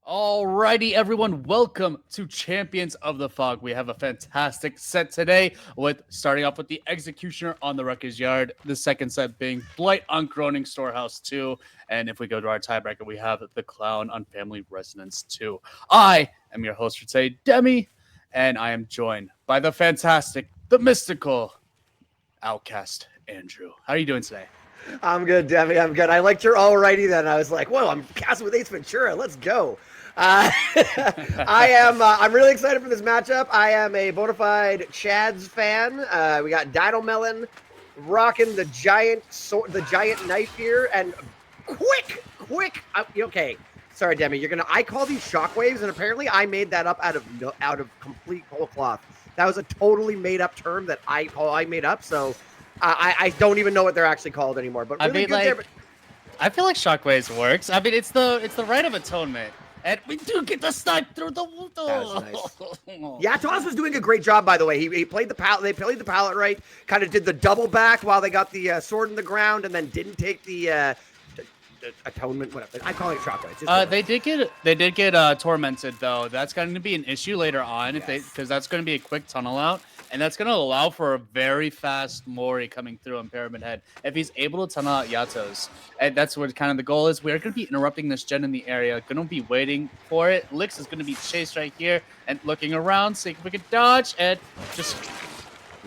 Alrighty, everyone, welcome to Champions of the Fog. We have a fantastic set today with starting off with the Executioner on the Wrecker's Yard, the second set being Blight on Groaning Storehouse 2, and if we go to our tiebreaker, we have the Clown on Family Resonance 2. I am your host for today, Demi, and I am joined by the fantastic, the mystical Outcast, Andrew. How are you doing today? I'm good, Demi. I'm good. I liked your alrighty then. I was like, whoa, I'm casting with Ace Ventura. Let's go. I'm really excited for this matchup. I am a bona fide Chads fan. We got Dino Melon rocking the giant knife here. And quick. Okay. Sorry, Demi. I call these shockwaves, and apparently I made that up out of complete whole cloth. That was a totally made up term that I made up. So I don't even know what they're actually called anymore. But really good there. I feel like Shockwaves works. I mean, it's the Rite of Atonement. And we do get the snipe through the window. That was nice. Yeah, Toss was doing a great job, by the way. He played the pallet. They played the pallet right. Kind of did the double back while they got the sword in the ground, and then didn't take the atonement. Whatever. I call it shockwave. They did get tormented though. That's going to be an issue later on because that's going to be a quick tunnel out. And that's going to allow for a very fast Mori coming through on Pyramid Head if he's able to tunnel out Yatos. And that's what kind of the goal is. We're going to be interrupting this gen in the area. Going to be waiting for it. Lix is going to be chased right here and looking around, seeing if we can dodge. And just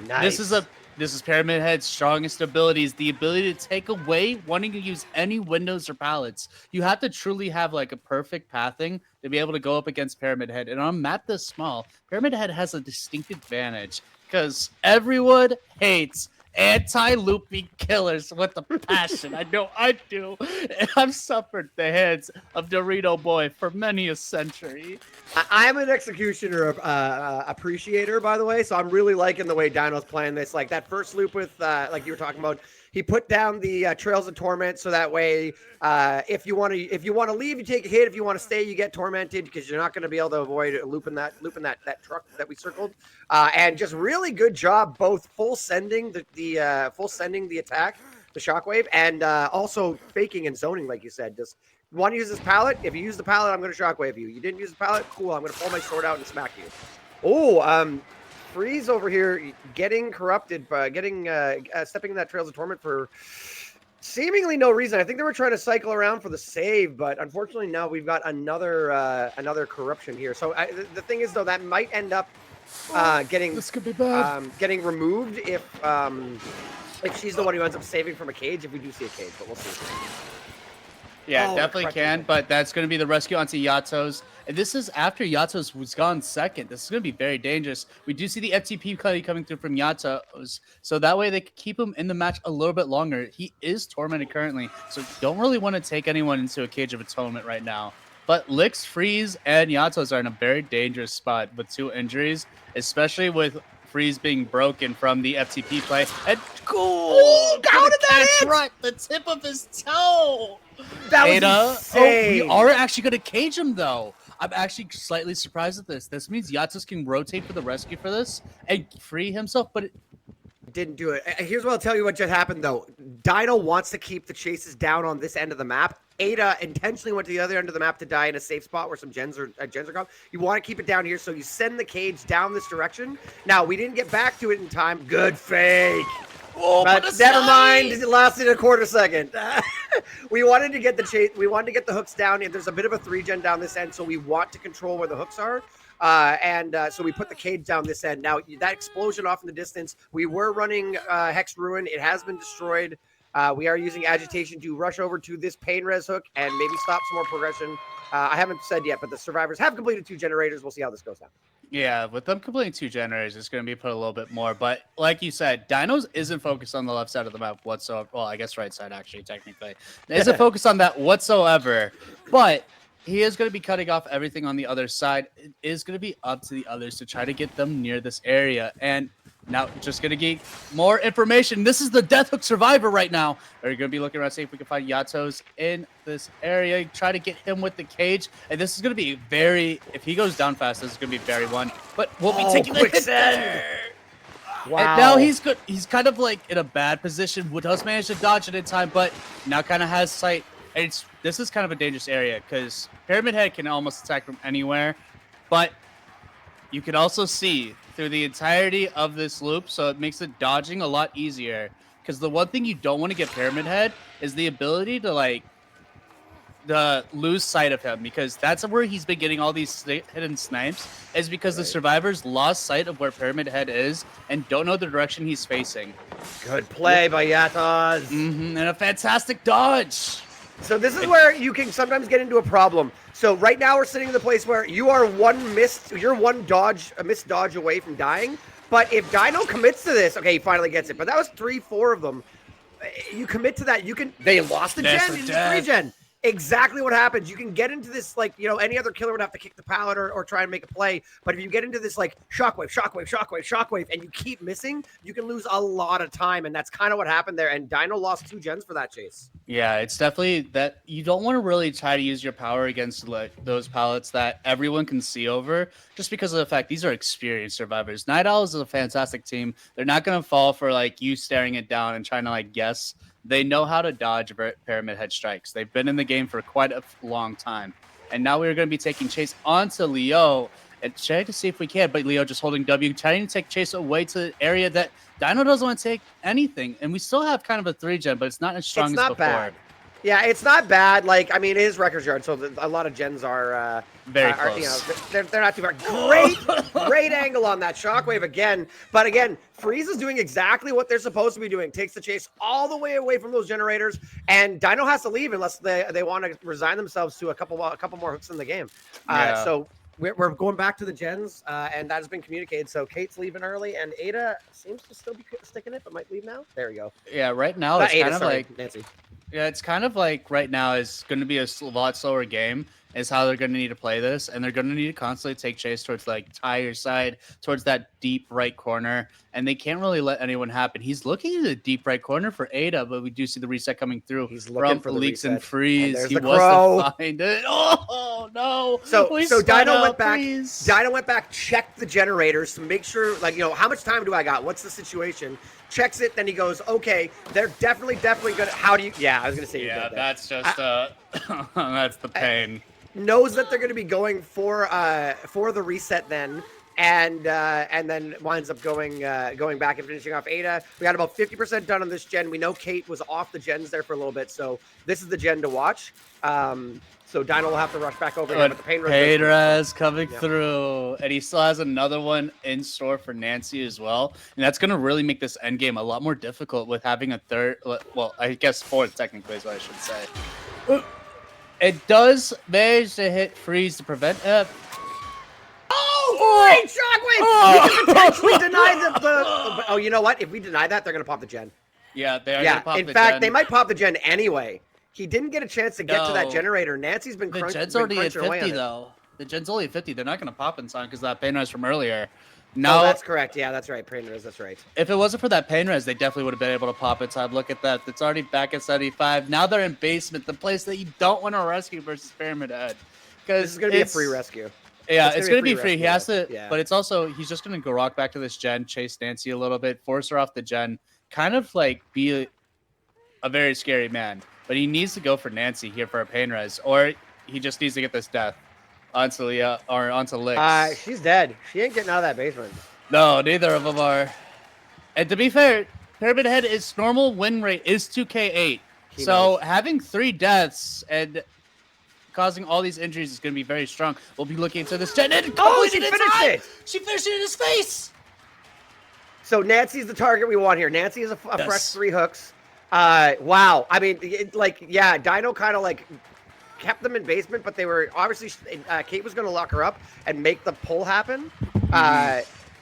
nice. This is Pyramid Head's strongest abilities, the ability to take away wanting to use any windows or pallets. You have to truly have like a perfect pathing to be able to go up against Pyramid Head. And on a map this small, Pyramid Head has a distinct advantage because everyone hates anti-looping killers with a passion. I know I do. And I've suffered the hands of Dorito Boy for many a century. I'm an Executioner appreciator, by the way, so I'm really liking the way Dino's playing this. Like that first loop with, like you were talking about, he put down the Trails of Torment, so that way, if you want to leave, you take a hit. If you want to stay, you get tormented because you're not going to be able to avoid looping that truck that we circled. And just really good job, both full sending the attack, the shockwave, and also faking and zoning, like you said. Just want to use this pallet? If you use the pallet, I'm going to shockwave you. You didn't use the pallet? Cool. I'm going to pull my sword out and smack you. Oh, Freeze over here getting corrupted by stepping in that Trails of Torment for seemingly no reason. I think they were trying to cycle around for the save, but unfortunately, no. We've got another corruption here. So the thing is, though, that might end up getting this could be bad. Getting removed if she's the one who ends up saving from a cage. If we do see a cage, but we'll see. Yeah, definitely can, but that's going to be the rescue onto Yatos. And this is after Yatos was gone second. This is going to be very dangerous. We do see the FTP coming through from Yatos, so that way they can keep him in the match a little bit longer. He is tormented currently, so don't really want to take anyone into a cage of atonement right now. But Lix, Freeze, and Yatos are in a very dangerous spot with 2 injuries, especially with Freeze being broken from the FTP play. And cool! How did that hit? Right, the tip of his toe! That was insane. We are actually going to cage him, though. I'm actually slightly surprised at this. This means Yatos can rotate for the rescue for this and free himself, but it didn't do it. Here's what I'll tell you what just happened, though. Dino wants to keep the chases down on this end of the map. Ada intentionally went to the other end of the map to die in a safe spot where some gens are gone. You want to keep it down here, so you send the cage down this direction. Now, we didn't get back to it in time. Good fake. Oh, but never mind. It lasted a quarter second. We wanted to get the chase. We wanted to get the hooks down. There's a bit of a 3-gen down this end, so we want to control where the hooks are. So we put the cage down this end. Now, that explosion off in the distance, we were running Hex Ruin. It has been destroyed. We are using Agitation to rush over to this Pain Res hook and maybe stop some more progression. I haven't said yet, but the survivors have completed 2 generators. We'll see how this goes now. Yeah, with them completing 2 generators, it's going to be put a little bit more. But like you said, Dinos isn't focused on the left side of the map whatsoever. Well, I guess right side, actually, technically. Isn't focused on that whatsoever. But he is going to be cutting off everything on the other side. It is going to be up to the others to try to get them near this area. And now, just going to get more information. This is the Death Hook Survivor right now. We're going to be looking around, see if we can find Yatos in this area. Try to get him with the cage. And this is going to be if he goes down fast, this is going to be very one. But we'll be taking the hit there. Wow. And now he's kind of like in a bad position. Woodhouse managed to dodge it in time, but now kind of has sight This is kind of a dangerous area because Pyramid Head can almost attack from anywhere, but you can also see through the entirety of this loop, so it makes the dodging a lot easier. Because the one thing you don't want to get Pyramid Head is the ability to lose sight of him, because that's where he's been getting all these hidden snipes, is because the survivors lost sight of where Pyramid Head is and don't know the direction he's facing. Good play by Yatas. And a fantastic dodge. So this is where you can sometimes get into a problem. So right now we're sitting in the place where you are one missed dodge away from dying. But if Dino commits to this, okay, he finally gets it. But that was 3-4 of them. You commit to that, they lost the gen in the 3-gen. Exactly what happens. You can get into this, like, any other killer would have to kick the pallet or try and make a play. But if you get into this, like, shockwave, and you keep missing, you can lose a lot of time. And that's kind of what happened there. And Dino lost 2 gens for that chase. Yeah, it's definitely that you don't want to really try to use your power against those pallets that everyone can see over, just because of the fact these are experienced survivors. Night Owls is a fantastic team. They're not going to fall for, like, you staring it down and trying to, guess. They know how to dodge Pyramid Head strikes. They've been in the game for quite a long time. And now we're going to be taking Chase onto Leo and trying to see if we can. But Leo just holding W, trying to take Chase away to the area that Dino doesn't want to take anything. And we still have kind of a 3-gen, but it's not as strong as before. Bad. Yeah, it's not bad. It is Records Yard, so a lot of gens are very close. They're not too far. Great angle on that shockwave again. But again, Freeze is doing exactly what they're supposed to be doing. Takes the chase all the way away from those generators, and Dino has to leave unless they want to resign themselves to a couple more hooks in the game. So we're going back to the gens, and that has been communicated. So Kate's leaving early, and Ada seems to still be sticking it, but might leave now. There we go. Yeah, right now Not it's Ada, kind of sorry, like Nancy. Yeah, it's kind of like right now is going to be a lot slower game is how they're going to need to play this. And they're going to need to constantly take Chase towards tire side, towards that deep right corner. And they can't really let anyone happen. He's looking at the deep right corner for Ada, but we do see the reset coming through. He's looking for the Leaks reset. and Freeze. And he the wants to find it. Oh, no. So Dino went back. Freeze. Dino went back, checked the generators to make sure, how much time do I got? What's the situation? Checks it, then he goes, okay, they're definitely gonna. How do you? Yeah, I was gonna say. Yeah, that's just that's the pain. Knows that they're gonna be going for the reset then, and then winds up going back and finishing off Ada. We got about 50% done on this gen. We know Kate was off the gens there for a little bit, so this is the gen to watch. So Dino will have to rush back over here, but the pain res coming through, and he still has another one in store for Nancy as well, and that's going to really make this end game a lot more difficult with having a third. Well, I guess fourth technically is what I should say. It does manage to hit Freeze to prevent it. Oh, great shockwave! We can potentially deny the. Oh, you know what? If we deny that, they're going to pop the gen. Yeah, they are going to pop the gen. In fact, they might pop the gen anyway. He didn't get a chance to get to that generator. Nancy's been crunching. The gen's already at 50, though. The gen's only at 50. They're not going to pop in time because of that pain res from earlier. No, that's correct. Yeah, that's right. Pain res, that's right. If it wasn't for that pain res, they definitely would have been able to pop in time. Look at that. It's already back at 75. Now they're in basement, the place that you don't want to rescue versus Pyramid Head. This is going to be a free rescue. Yeah, it's going to be free. He has to, but it's also, he's just going to go rock back to this gen, chase Nancy a little bit, force her off the gen, kind of be a very scary man. But he needs to go for Nancy here for a pain res, or he just needs to get this death onto Leah or onto Licks. She's dead. She ain't getting out of that basement. No, neither of them are. And to be fair, Pyramid Head's normal win rate is 2k8. So having 3 deaths and causing all these injuries is going to be very strong. We'll be looking into this gen. She finished it! She finished it in his face! So Nancy's the target we want here. Nancy is a fresh 3 hooks. Wow. I mean, Dino kind of kept them in basement, but they were obviously Kate was going to lock her up and make the pull happen.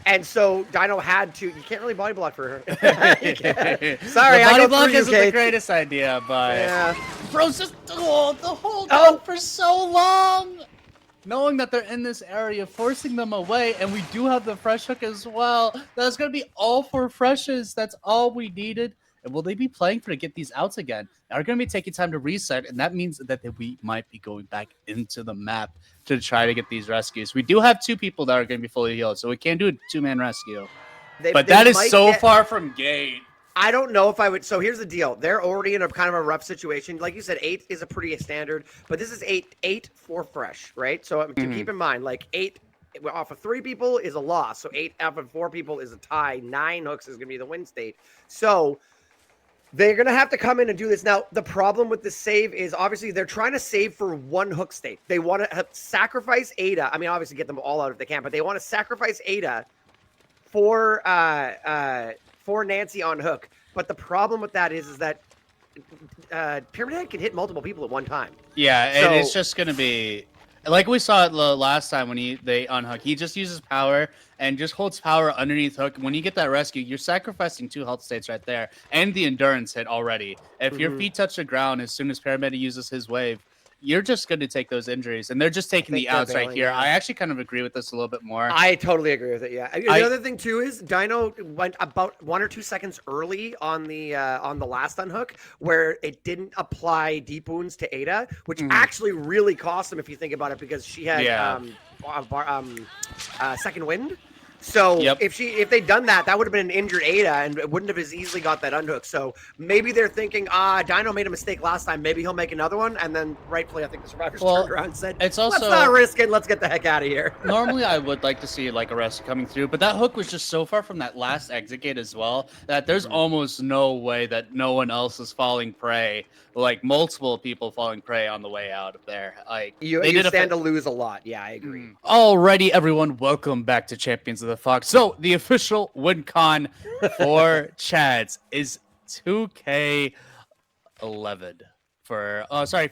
And so Dino had to. You can't really body block for her. Sorry, body block isn't the greatest idea, but bro's just the hold on for so long, knowing that they're in this area, forcing them away, and we do have the fresh hook as well. That's going to be all 4 freshes. That's all we needed. And will they be playing to get these outs again? They're going to be taking time to reset, and that means that we might be going back into the map to try to get these rescues. We do have 2 people that are going to be fully healed, so we can't do a 2-man rescue. That is so far from gate. I don't know if I would. So here's the deal. They're already in a kind of a rough situation. Like you said, 8 is a pretty standard, but this is 8 for fresh, right? So to keep in mind, like 8 off of 3 people is a loss. So 8 off of 4 people is a tie. 9 hooks is going to be the win state. So they're going to have to come in and do this. Now, the problem with the save is obviously they're trying to save for 1 hook state. They want to sacrifice Ada. I mean, obviously get them all out if they can, but they want to sacrifice Ada for Nancy on hook. But the problem with that is that Pyramid Head can hit multiple people at one time. Yeah, and it's just going to be like we saw it last time when they unhook. He just uses power and just holds power underneath hook. When you get that rescue, you're sacrificing 2 health states right there and the endurance hit already. If your feet touch the ground as soon as Pyramid uses his wave, you're just going to take those injuries, and they're just taking the outs right here. Yeah. I actually kind of agree with this a little bit more. I totally agree with it. Yeah. The other thing too is Dino went about 1 or 2 seconds early on the last unhook, where it didn't apply deep wounds to Ada, which actually really cost him if you think about it, because she had second wind. So if they'd done that, that would have been an injured Ada, and it wouldn't have as easily got that unhook. So maybe they're thinking, Dino made a mistake last time. Maybe he'll make another one. And then rightfully, I think the survivors turned around and said, let's not risk it. Let's get the heck out of here. Normally, I would like to see like a rescue coming through, but that hook was just so far from that last exit gate as well that there's almost no way that no one else is falling prey. Like multiple people falling prey on the way out of there. Like you stand to lose a lot. Yeah, I agree. Alrighty, everyone, welcome back to Champions of the Fox. So the official win con for Chads is 2K11 for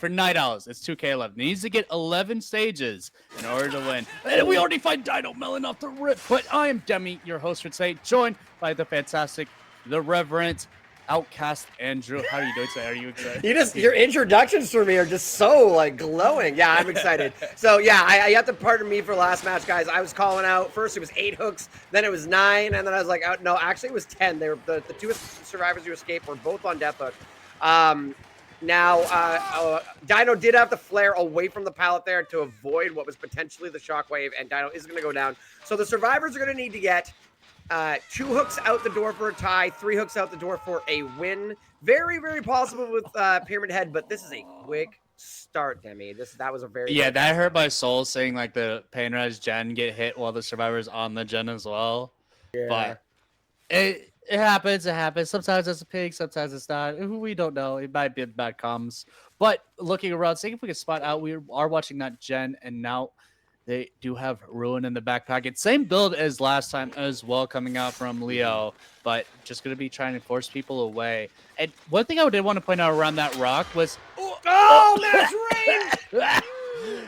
Night Owls. It's 2K11. He needs to get 11 stages in order to win. And we already find Dino Melon off the rip. But I am Demi, your host for today, joined by the fantastic, the reverent, Outcast Andrew. How are you doing today? Are you excited? Your introductions for me are just so like glowing. Yeah, I'm excited. So yeah, I have to pardon me for last match, guys. I was calling out first. It was 8 hooks, then it was 9, and then I was like, oh, no, actually it was 10. They were the 2 survivors who escaped were both on death hook. Now Dino did have to flare away from the pallet there to avoid what was potentially the shockwave, and Dino is going to go down. So the survivors are going to need to get 2 hooks out the door for a tie, 3 hooks out the door for a win. Very, very possible with Pyramid Head, but this is a quick start, Demi. That was a very that hurt my soul seeing like the pain res gen get hit while the survivors on the gen as well. Yeah. But it happens. It happens. Sometimes it's a pig, sometimes it's not. We don't know. It might be bad comms. But looking around, seeing if we can spot out, we are watching that gen, and now they do have Ruin in the back pocket. Same build as last time as well, coming out from Leo, but just going to be trying to force people away. And one thing I did want to point out around that rock was... Max Rain!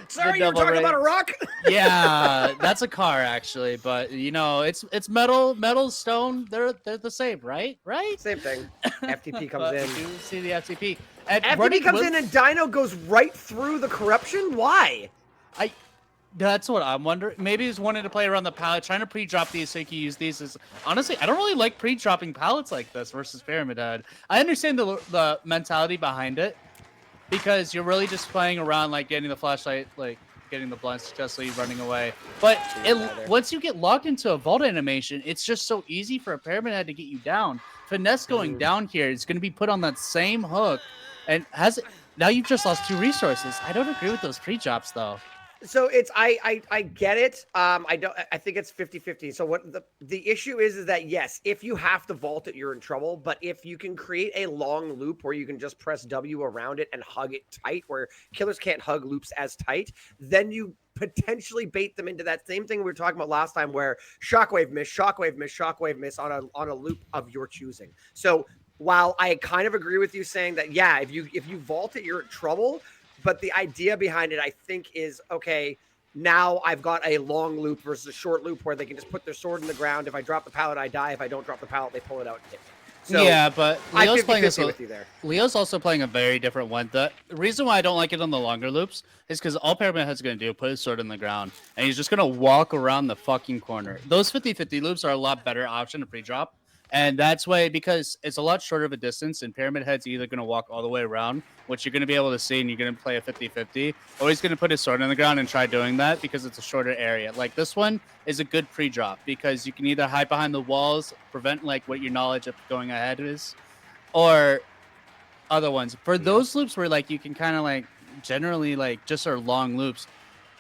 Sorry, you were talking about a rock? Yeah, that's a car, actually. But, you know, it's metal, stone. They're the same, right? Same thing. FTP comes in. You see the FTP. And FTP comes in and Dino goes right through the corruption? Why? That's what I'm wondering. Maybe he's wanting to play around the pallet, trying to pre-drop these so he can use these. Honestly, I don't really like pre-dropping pallets like this versus Pyramid Head. I understand the mentality behind it, because you're really just playing around, like getting the flashlight, like getting the blind successfully, running away. But once you get locked into a vault animation, it's just so easy for a Pyramid Head to get you down. Finesse going down here is going to be put on that same hook, and now you've just lost 2 resources. I don't agree with those pre-drops though. So it's I get it. I think it's 50-50. So what the issue is that yes, if you have to vault it, you're in trouble. But if you can create a long loop where you can just press W around it and hug it tight, where killers can't hug loops as tight, then you potentially bait them into that same thing we were talking about last time, where shockwave miss, shockwave miss, shockwave miss on a loop of your choosing. So while I kind of agree with you saying that, yeah, if you vault it, you're in trouble. But the idea behind it, I think, is, okay, now I've got a long loop versus a short loop where they can just put their sword in the ground. If I drop the pallet, I die. If I don't drop the pallet, they pull it out and hit me. So yeah, but Leo's playing with you there. Leo's also playing a very different one. The reason why I don't like it on the longer loops is because all Pyramid Head's going to do, put his sword in the ground, and he's just going to walk around the fucking corner. Those 50-50 loops are a lot better option to pre-drop, And that's why, because it's a lot shorter of a distance, and Pyramid Head's either going to walk all the way around, which you're going to be able to see, and you're going to play a 50-50, or he's going to put his sword on the ground and try doing that because it's a shorter area. Like, this one is a good pre-drop because you can either hide behind the walls, prevent, like, what your knowledge of going ahead is, or other ones. For those loops where, like, you can kind of, like, generally, like, just are long loops,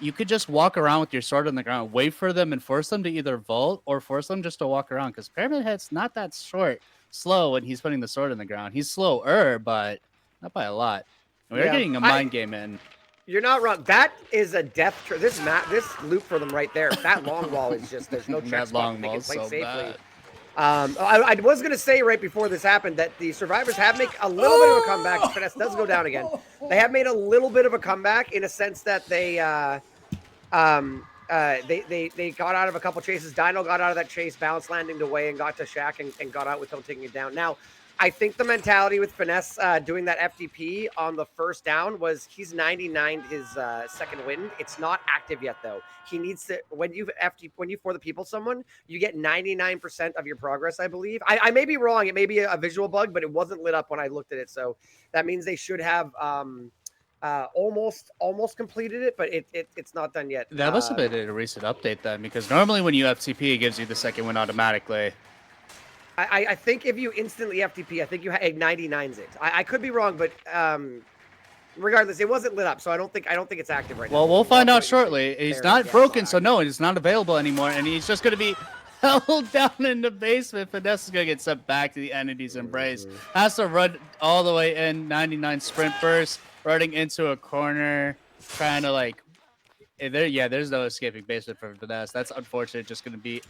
you could just walk around with your sword on the ground, wait for them, and force them to either vault or force them just to walk around. Because Pyramid Head's not that slow when he's putting the sword in the ground. He's slower, but not by a lot. And we're getting a mind game in. You're not wrong. That is a death trap. This loop for them right there. That long wall is just, there's no check That spot long they can wall's play so safely. bad. I was going to say right before this happened that the survivors have made a little bit of a comeback. Finesse does go down again. They have made a little bit of a comeback in a sense that they got out of a couple chases. Dino got out of that chase, balance landing away, and got to Shaq and got out without taking it down. Now, I think the mentality with Finesse doing that FTP on the first down was he's 99'd his second win. It's not active yet though. He needs to, when you for the people someone, you get 99% of your progress, I believe. I may be wrong. It may be a visual bug, but it wasn't lit up when I looked at it. So that means they should have almost completed it, but it's not done yet. That must have been a recent update then, because normally when you FTP, it gives you the second win automatically. I think if you instantly FTP, I think you 99s it. I could be wrong, but regardless, it wasn't lit up, so I don't think it's active right now. Well, we'll find out shortly. He's not broken, so no, it's not available anymore, and he's just going to be held down in the basement. Finesse is going to get sent back to the entity's embrace. Has to run all the way in, 99 sprint burst, running into a corner, trying to, like, there's no escaping basement for Finesse. That's unfortunate, just going to be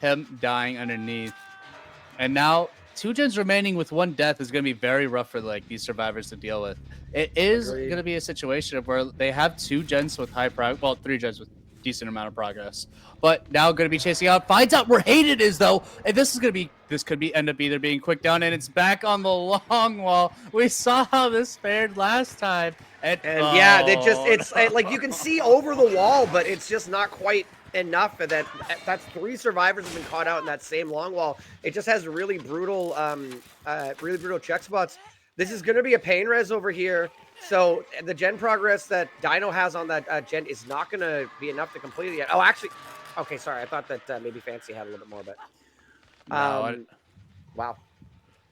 him dying underneath. And now 2 gens remaining with 1 death is going to be very rough for, like, these survivors to deal with. It is going to be a situation where they have 2 gens with high progress, well, 3 gens with decent amount of progress, but now going to be chasing out, finds out where Hayden is though, and this could end up either being quick down, and it's back on the long wall. We saw how this fared last time, and yeah, it's like you can see over the wall, but it's just not quite enough. That's 3 survivors have been caught out in that same long wall. It just has really brutal check spots. This is going to be a pain res over here. So the gen progress that Dino has on that gen is not going to be enough to complete it yet. Oh, actually, okay, sorry. I thought that maybe Fancy had a little bit more, but wow.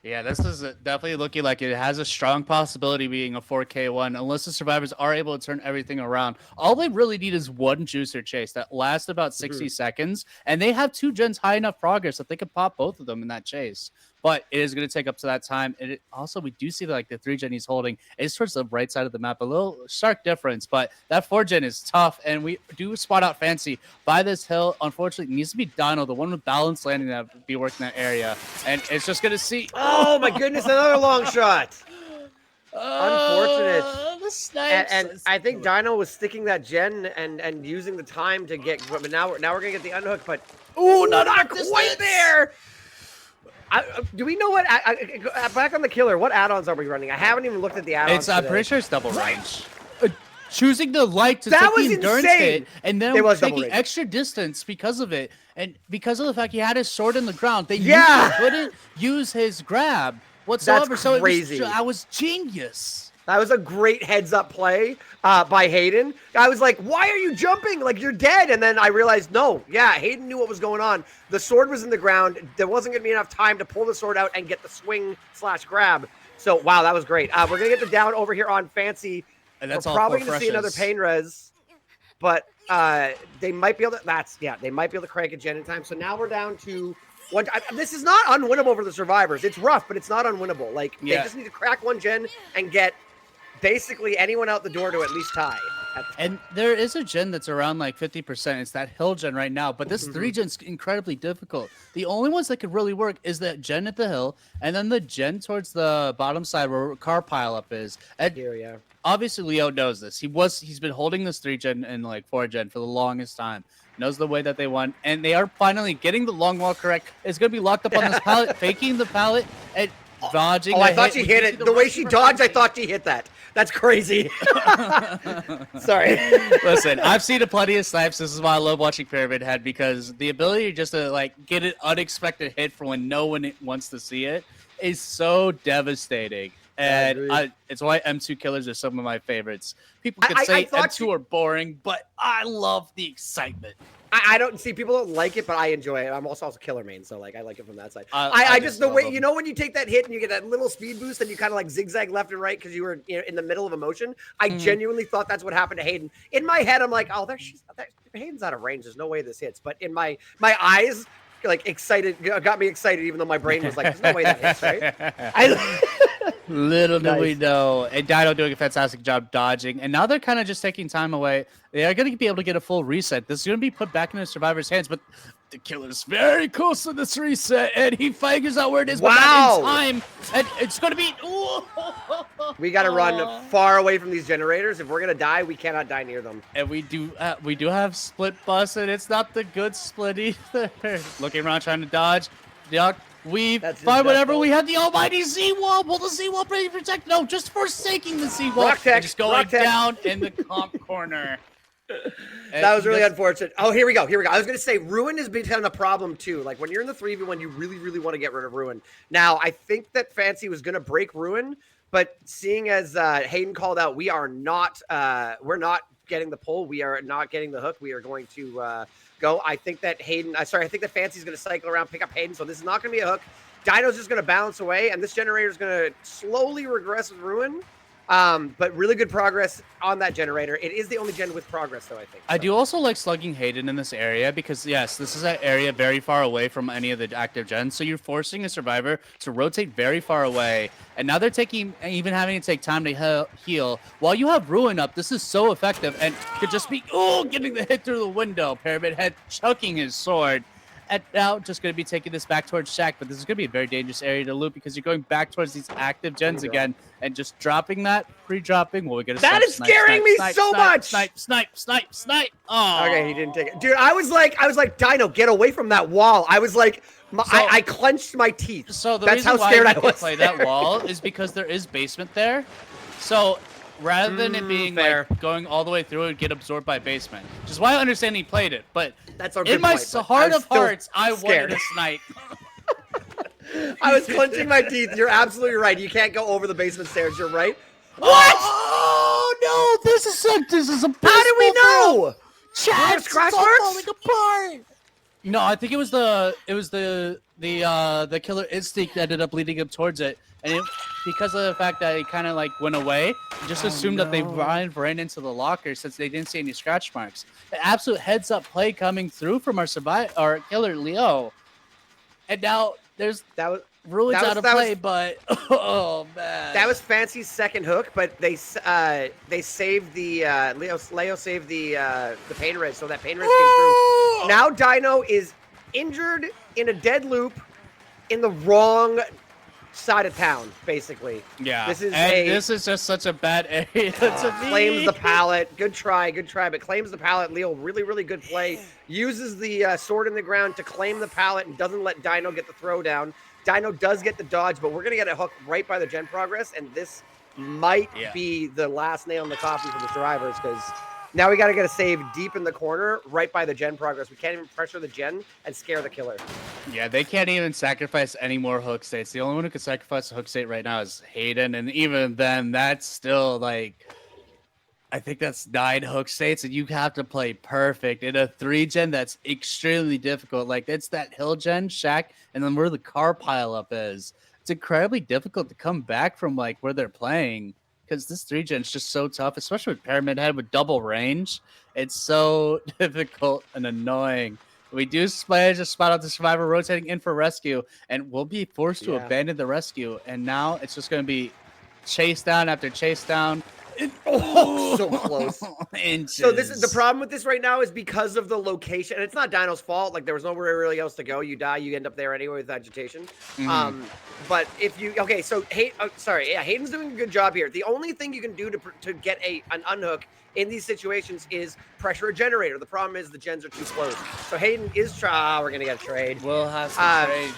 Yeah, this is definitely looking like it has a strong possibility being a 4K one, unless the survivors are able to turn everything around. All they really need is 1 juicer chase that lasts about 60 seconds, and they have 2 gens high enough progress that they could pop both of them in that chase. But it is going to take up to that time. And also, we do see that, like, the 3 gen he's holding is towards the right side of the map. A little stark difference, but that 4 gen is tough. And we do spot out Fancy by this hill. Unfortunately, it needs to be Dino, the one with balance landing that would be working that area. And it's just going to see. Oh, my goodness, another long shot. Unfortunate. And I think Dino was sticking that gen and using the time to get. But now we're going to get the unhook. But not quite there. Do we know what back on the killer? What add-ons are we running? I haven't even looked at the add-ons. I'm pretty sure it's double range. Choosing the light to that take was the endurance insane. hit, and then taking extra distance because of it, and because of the fact he had his sword in the ground, they couldn't use his grab whatsoever. That's crazy. So that was genius. That was a great heads-up play by Hayden. I was like, why are you jumping? Like, you're dead. And then I realized, no, Hayden knew what was going on. The sword was in the ground. There wasn't going to be enough time to pull the sword out and get the swing/grab. So, wow, that was great. We're going to get the down over here on Fancy. And that's We're probably going to see another pain res. But they might be able to, they might be able to crank a gen in time. So now we're down to one. This is not unwinnable for the survivors. It's rough, but it's not unwinnable. Like, they just need to crack 1 gen and get basically anyone out the door to at least tie. And there is a gen that's around like 50%. It's that hill gen right now, but this 3 gen's incredibly difficult. The only ones that could really work is that gen at the hill, and then the gen towards the bottom side where car pileup is. And here, obviously Leo knows this. He's been holding this 3 gen and like 4 gen for the longest time. Knows the way that they want, and they are finally getting the long wall correct. It's gonna be locked up on this pallet, faking the pallet and dodging. Oh, I thought she hit it. The way she dodged, I thought she hit that. That's crazy. Sorry. Listen, I've seen plenty of snipes. This is why I love watching Pyramid Head, because the ability just to like get an unexpected hit for when no one wants to see it is so devastating. And it's why M2 killers are some of my favorites. People could say M2 are boring, but I love the excitement. I don't see people don't like it, but I enjoy it. I'm also killer main, so like I like it from that side. I just the way you know when you take that hit and you get that little speed boost and you kind of like zigzag left and right because you were in the middle of a motion. I genuinely thought that's what happened to Hayden. In my head, I'm like, oh, Hayden's out of range. There's no way this hits. But in my eyes, like excited, got me excited, even though my brain was like, there's no way that hits, right? Little do we know. And Dino doing a fantastic job dodging. And now they're kind of just taking time away. They are going to be able to get a full reset. This is going to be put back in the survivor's hands, but the killer's very close to this reset, and he figures out where it is. Wow. In time, and it's going to be... We got to run far away from these generators. If we're going to die, we cannot die near them. And we do have split bus, and it's not the good split either. Looking around, trying to dodge. Duck. We find whatever. We have the almighty Z-wall. Will the Z-wall protect? No, just forsaking the Z-wall. Just going down in the comp corner. That was really unfortunate. Oh, here we go. I was going to say, Ruin has become a problem, too. Like, when you're in the 3v1, you really, really want to get rid of Ruin. Now, I think that Fancy was going to break Ruin, but seeing as Hayden called out, we're not getting the pull. We are not getting the hook. We are going to go. I think that I think that Fancy's going to cycle around, pick up Hayden, so this is not going to be a hook. Dino's just going to bounce away, and this generator is going to slowly regress with Ruin. But really good progress on that generator. It is the only gen with progress, though, I think. I do also like slugging Hayden in this area because, yes, this is an area very far away from any of the active gens. So you're forcing a survivor to rotate very far away. And now they're even having to take time to heal. While you have Ruin up, this is so effective and could just be, getting the hit through the window. Pyramid Head chucking his sword. And now just going to be taking this back towards Shaq, but this is going to be a very dangerous area to loot because you're going back towards these active gens again and just dropping that, pre-dropping. Well, we get that is scaring me so much. Snipe. Oh. Okay, he didn't take it. Dude, I was like, Dino, get away from that wall. I was like, I clenched my teeth. So that's how scared I was. Play that wall is because there is basement there. So rather than it being like going all the way through and get absorbed by basement, which is why I understand he played it. But that's our in my heart of hearts, I wanted a snipe. I was clenching my teeth. You're absolutely right. You can't go over the basement stairs. You're right. What? Oh no! This is a. How do we know? Chat, scratch marks? No, I think it was the killer instinct that ended up leading him towards it, and because of the fact that it kind of like went away, just assumed that they ran into the locker since they didn't see any scratch marks. The absolute heads up play coming through from our killer Leo, and now Ruin's out of play, but oh man, that was Fancy's second hook, but they saved the Leo saved the pain res, so that pain res came through. Now Dino is injured in a dead loop in the wrong side of town, basically. Yeah, this is just such a bad area to be. Claims the pallet. Good try, but claims the pallet. Leo, really, really good play. Uses the sword in the ground to claim the pallet and doesn't let Dino get the throw down. Dino does get the dodge, but we're going to get a hook right by the gen progress, and this might be the last nail in the coffin for the survivors, because now we got to get a save deep in the corner right by the gen progress. We can't even pressure the gen and scare the killer. Yeah, they can't even sacrifice any more hook states. The only one who can sacrifice a hook state right now is Hayden, and even then, that's still like... I think that's 9 hook states, and you have to play perfect in a 3-gen that's extremely difficult. Like, it's that hill gen, Shaq, and then where the car pileup is. It's incredibly difficult to come back from, like, where they're playing, because this 3-gen is just so tough, especially with Pyramid Head with double range. It's so difficult and annoying. We do manage to spot out the survivor rotating in for rescue, and we'll be forced to abandon the rescue, and now it's just going to be chase down after chase down. So close. Inches. So this is the problem with this right now is because of the location, and it's not Dino's fault. Like, there was nowhere really else to go. You die, you end up there anyway with agitation. But if you so Hayden's doing a good job here. The only thing you can do to get an unhook in these situations is pressure a generator. The problem is the gens are too close. So Hayden is we're gonna get a trade. We'll have some trade.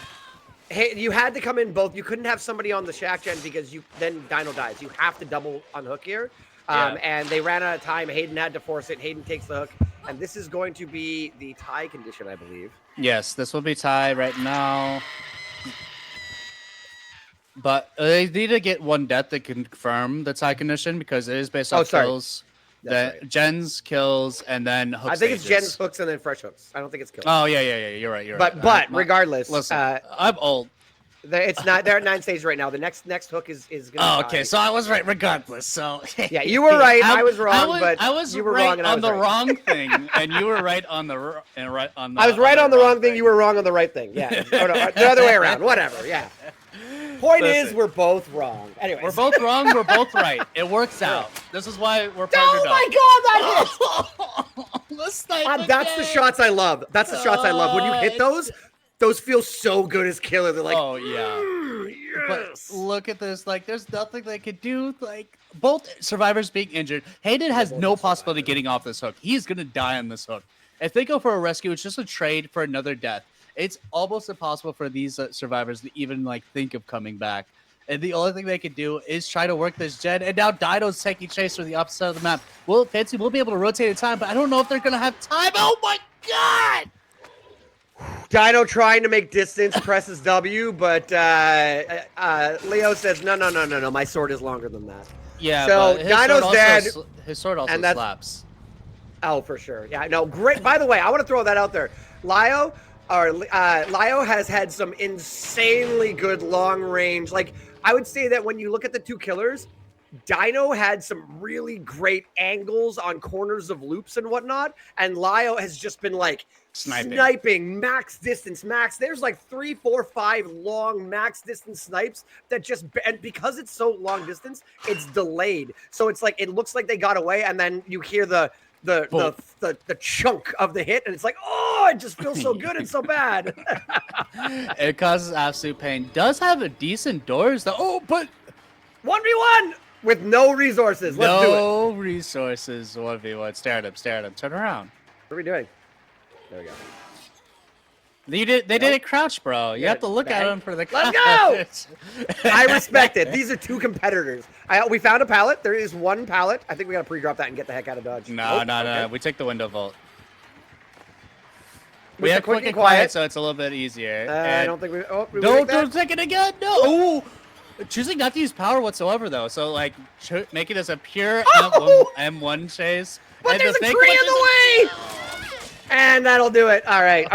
Hey, you had to come in both. You couldn't have somebody on the Shack Gen because then Dino dies. You have to double unhook here. And they ran out of time. Hayden had to force it. Hayden takes the hook. And this is going to be the tie condition, I believe. Yes, this will be tie right now. But they need to get one death to confirm the tie condition because it is based on kills. Right. Jen's kills and then hooks. I think it's Jen's hooks and then fresh hooks. I don't think it's kills. Oh yeah. You're right. But regardless, listen, I'm old. It's not. They're at 9 stages right now. The next hook is gonna. Oh, okay. So I was right regardless. So yeah, you were right. I was wrong, but I was you were right wrong and on the wrong thing, and you were right on the right on the. I was right on the wrong thing. You were wrong on the right thing. Yeah, no, the other way around. Whatever. Yeah. Point is, we're both wrong. Anyways. We're both wrong. We're both right. It works out. This is why we're partnered up. Oh my God, that hit! That's the shots I love. That's the shots I love. When you hit those feel so good as killer. They're like, oh yeah. Yes. But look at this. Like, there's nothing they could do. Like, both survivors being injured. Hayden has no possibility of getting off this hook. He's gonna die on this hook. If they go for a rescue, it's just a trade for another death. It's almost impossible for these survivors to even like think of coming back. And the only thing they can do is try to work this gen. And now Dino's taking chase from the opposite side of the map. Well, Fancy will be able to rotate in time, but I don't know if they're going to have time. Oh my God! Dino trying to make distance, presses W, but Leo says, no, my sword is longer than that. Yeah, so Dino's dead. His sword also slaps. Oh, for sure. Yeah, no, great. By the way, I want to throw that out there. Lio has had some insanely good long range. Like, I would say that when you look at the two killers, Dino had some really great angles on corners of loops and whatnot, and Lio has just been like sniping max distance, max. There's like 3, 4, 5 long max distance snipes that just, and because it's so long distance, it's delayed. So it's like, it looks like they got away, and then you hear the chunk of the hit, and it's like, oh, it just feels so good and so bad. It causes absolute pain. Does have a decent doors though. Oh, but 1v1 with no resources. Let's do it. No resources. 1v1. Stare at him. Turn around. What are we doing? There we go. They did it crouch, bro. You have to look at him for the Let's go! I respect it. These are two competitors. We found a pallet. There is one pallet. I think we got to pre-drop that and get the heck out of Dodge. No. We take the window vault. We have quick and quiet, so it's a little bit easier. I don't think we... Oh, don't take it again. No. Ooh. Choosing not to use power whatsoever, though. So, like, make it as a pure M1 chase. But there's a tree in the way! And that'll do it. All right.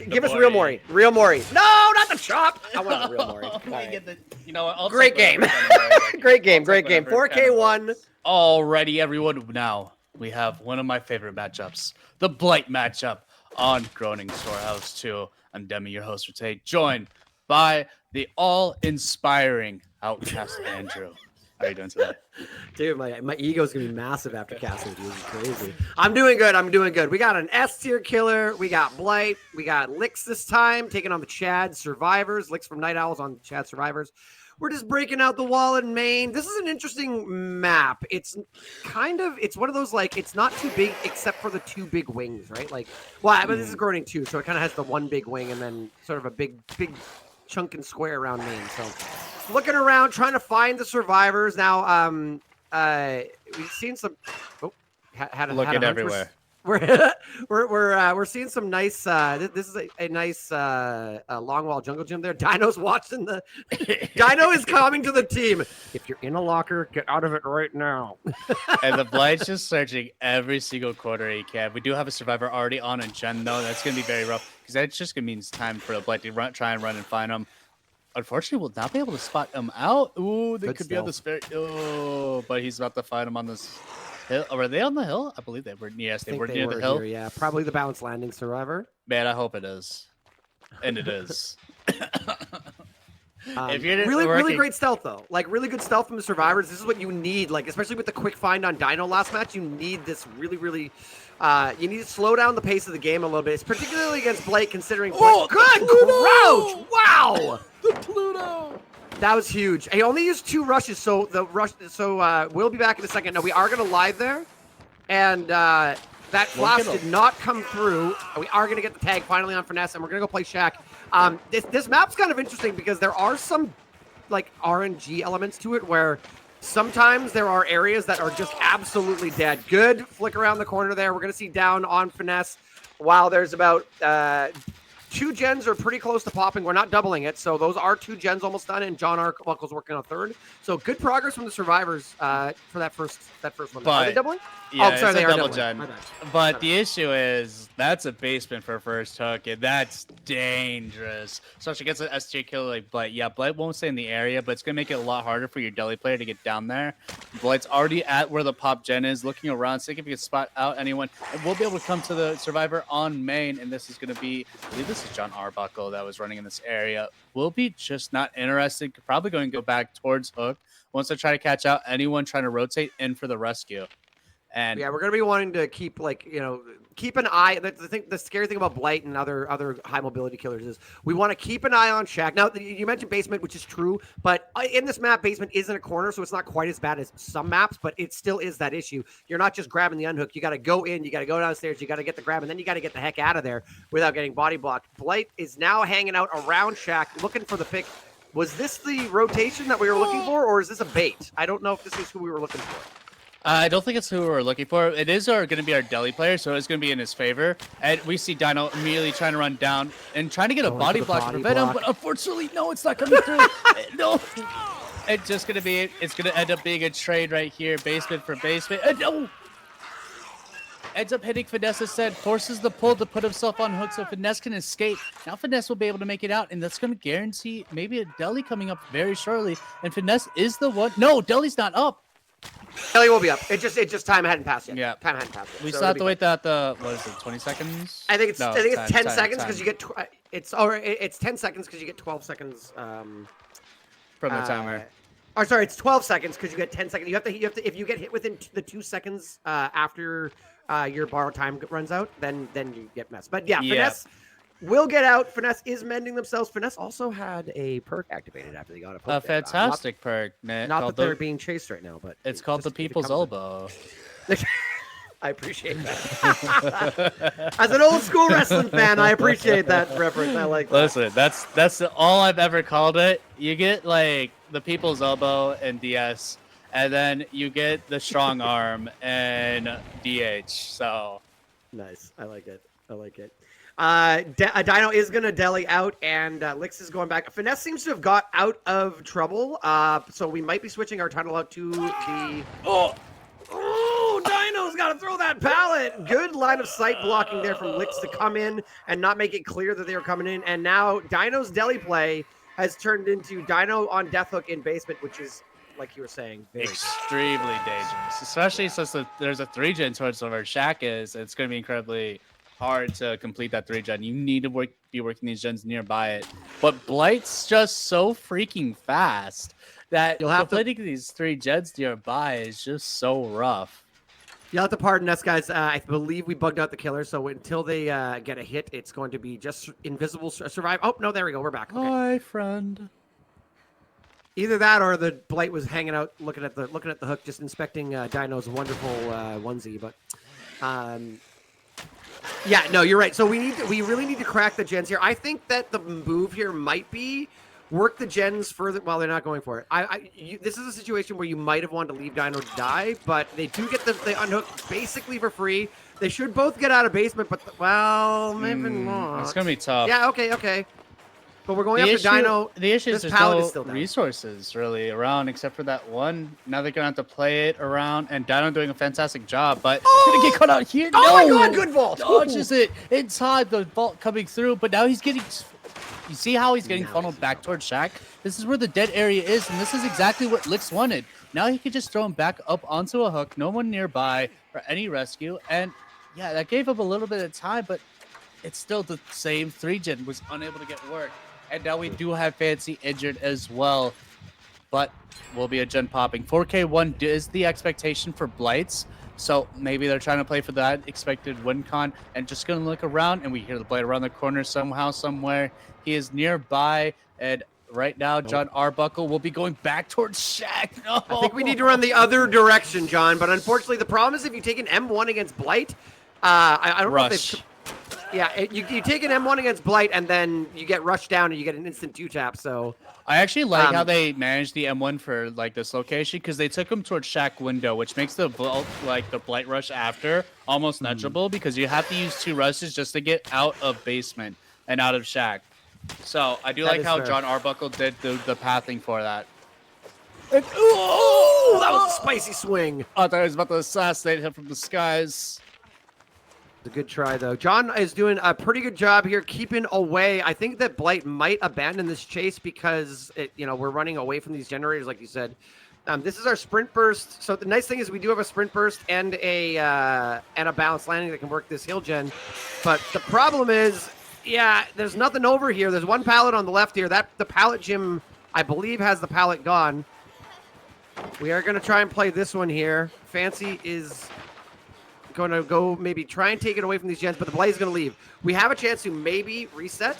Give us real Mori. Real Mori. No, not the chop. I want the real Mori. Right. Great game. Great game. 4K1. Alrighty, everyone. Now we have one of my favorite matchups, the Blight matchup on Groaning Storehouse 2. I'm Demi, your host for today, joined by the all-inspiring Outcast Andrew. How are you doing today? Dude, my ego's gonna be massive after casting with you. This is crazy. I'm doing good. We got an S tier killer. We got Blight. We got Licks this time, taking on the Chad Survivors. Licks from Night Owls on Chad Survivors. We're just breaking out the wall in Maine. This is an interesting map. It's one of those, like, it's not too big except for the 2 big wings, right? Like, well, but this is Groaning 2, so it kind of has the 1 big wing and then sort of a big chunk and square around Maine. So looking around, trying to find the survivors. Now, we've seen some. Oh, looking everywhere. We're seeing some nice. This is a nice long wall jungle gym there. Dino's watching the. Dino is coming to the team. If you're in a locker, get out of it right now. And the Blight's just searching every single corner he can. We do have a survivor already on a gen though. That's gonna be very rough because that's just gonna mean it's time for the Blight to try and run and find him. Unfortunately, we'll not be able to spot him out. Ooh, they could be on the spirit. Oh, but he's about to find him on this hill. Were they on the hill? I believe they were. Yes, they were near the hill. Here, yeah, probably the balance landing survivor. Man, I hope it is. And it is. If you're really great stealth though, like really good stealth from the survivors. This is what you need, like especially with the quick find on Dino last match. You need this really. You need to slow down the pace of the game a little bit. It's particularly against Blight, considering. Oh, good crouch! Wow, the Pluto. That was huge. He only used 2 rushes, so we'll be back in a second. No, we are gonna live there, and that that flash did not come through. We are going to get the tag finally on Finesse, and we're going to go play Shaq. This map's kind of interesting because there are some like RNG elements to it where sometimes there are areas that are just absolutely dead. Good flick around the corner there. We're going to see down on Finesse while there's about 2 gens are pretty close to popping. We're not doubling it, so those are 2 gens almost done, and John Arbuckle's working on a third. So good progress from the survivors for that first one. But, are they doubling? Yeah, oh, sorry, they are double doubling. gen. But the issue is that's a basement for first hook, and that's dangerous. Especially against an S2 killer like Blight. Yeah, Blight won't stay in the area, but it's gonna make it a lot harder for your deli player to get down there. Blight's already at where the pop gen is, looking around, seeing if he can spot out anyone, and we'll be able to come to the survivor on main. And this is gonna be, I believe this is John Arbuckle that was running in this area. We'll be just not interested. Probably going to go back towards hook once they try to catch out anyone trying to rotate in for the rescue. And yeah, we're gonna be wanting to keep keep an eye. The scary thing about Blight and other high mobility killers is we want to keep an eye on Shaq. Now you mentioned basement, which is true, but in this map, basement isn't a corner, so it's not quite as bad as some maps, but it still is that issue. You're not just grabbing the unhook. You got to go in, you got to go downstairs, you got to get the grab, and then you got to get the heck out of there without getting body blocked. Blight is now hanging out around Shaq, looking for the pick. Was this the rotation that we were looking for, or is this a bait? I don't know if this is who we were looking for. I don't think it's who we're looking for. It is going to be our deli player, so it's going to be in his favor. And we see Dino immediately trying to run down and trying to get a body block to prevent him, but unfortunately, no, it's not coming through. No. It's just going to be, it's going to end up being a trade right here, basement for basement. No. Ends up hitting Finesse instead, forces the pull to put himself on hook so Finesse can escape. Now Finesse will be able to make it out, and that's going to guarantee maybe a deli coming up very shortly. And Finesse is the one. No, deli's not up. Deli will be up. It just time hadn't passed yet. Yeah, time hadn't passed yet. We still have to wait that what is it, 20 seconds? I think it's 10 seconds because you get it's 10 seconds because you get 12 seconds from the timer. Or sorry, it's 12 seconds because you get 10 seconds. You have to if you get hit within the 2 seconds after your borrow time runs out, then you get messed. But yeah, Finesse will get out. Finesse is mending themselves. Finesse also had a perk activated after they got a poke. A fantastic perk, man. Not that they're being chased right now, but it's called the People's Elbow. I appreciate that. As an old school wrestling fan, I appreciate that reference. I like that. Listen, that's all I've ever called it. You get like the People's Elbow and DS, and then you get the Strong Arm and DH. So nice. I like it. Dino is going to deli out, and Lix is going back. Finesse seems to have got out of trouble, so we might be switching our tunnel out to the... Oh, Dino's got to throw that pallet. Good line of sight blocking there from Lix to come in and not make it clear that they were coming in. And now Dino's deli play has turned into Dino on death hook in basement, which is, like you were saying, extremely dangerous, especially since there's a 3-gen towards where Shaq is. It's going to be incredibly hard to complete that 3-gen. You need to be working these gens nearby it. But Blight's just so freaking fast that completing these 3 gens nearby is just so rough. You'll have to pardon us, guys. I believe we bugged out the killer, so until they get a hit, it's going to be just invisible survive. Oh, no, there we go. We're back. Okay. Hi, friend. Either that or the Blight was hanging out looking at the hook, just inspecting Dino's wonderful onesie. But yeah, no, you're right. So we really need to crack the gens here. I think that the move here might be work the gens further while they're not going for it. This is a situation where you might have wanted to leave Dino to die, but they do get the unhook basically for free. They should both get out of basement, but maybe not. It's gonna be tough. Yeah, okay. But we're going after Dino. The issue is there's no resources really around except for that one. Now they're gonna have to play it around, and Dino doing a fantastic job, but gonna get caught out here. Oh my God, good vault! Dodges it inside the vault coming through, but now he's getting. You see how he's getting funneled back towards Shaq? This is where the dead area is, and this is exactly what Lix wanted. Now he could just throw him back up onto a hook, no one nearby for any rescue, and yeah, that gave him a little bit of time, but it's still the same 3-gen was unable to get work. And now we do have Fancy injured as well, but will be a gen popping. 4K1 is the expectation for Blights, so maybe they're trying to play for that expected win con and just going to look around, and we hear the Blight around the corner somehow, somewhere. He is nearby, and right now John Arbuckle will be going back towards Shaq. No. I think we need to run the other direction, John, but unfortunately the problem is if you take an M1 against Blight, I don't Rush. know if you take an M1 against Blight, and then you get rushed down, and you get an instant 2-tap. So I actually like how they managed the M1 for like this location because they took him towards Shack window, which makes the Blight rush after almost negligible because you have to use 2 rushes just to get out of basement and out of Shack. So I do That like is how fair. John Arbuckle did the pathing for that. Oh, that was a spicy swing. I thought I was about to assassinate him from the skies. It's a good try, though. John is doing a pretty good job here, keeping away. I think that Blight might abandon this chase because we're running away from these generators, like you said. This is our sprint burst. So the nice thing is we do have a sprint burst and a balanced landing that can work this hill gen. But the problem is, there's nothing over here. There's one pallet on the left here. The pallet gym, I believe, has the pallet gone. We are going to try and play this one here. Fancy is going to go maybe try and take it away from these gens, but the Blight is going to leave. We have a chance to maybe reset.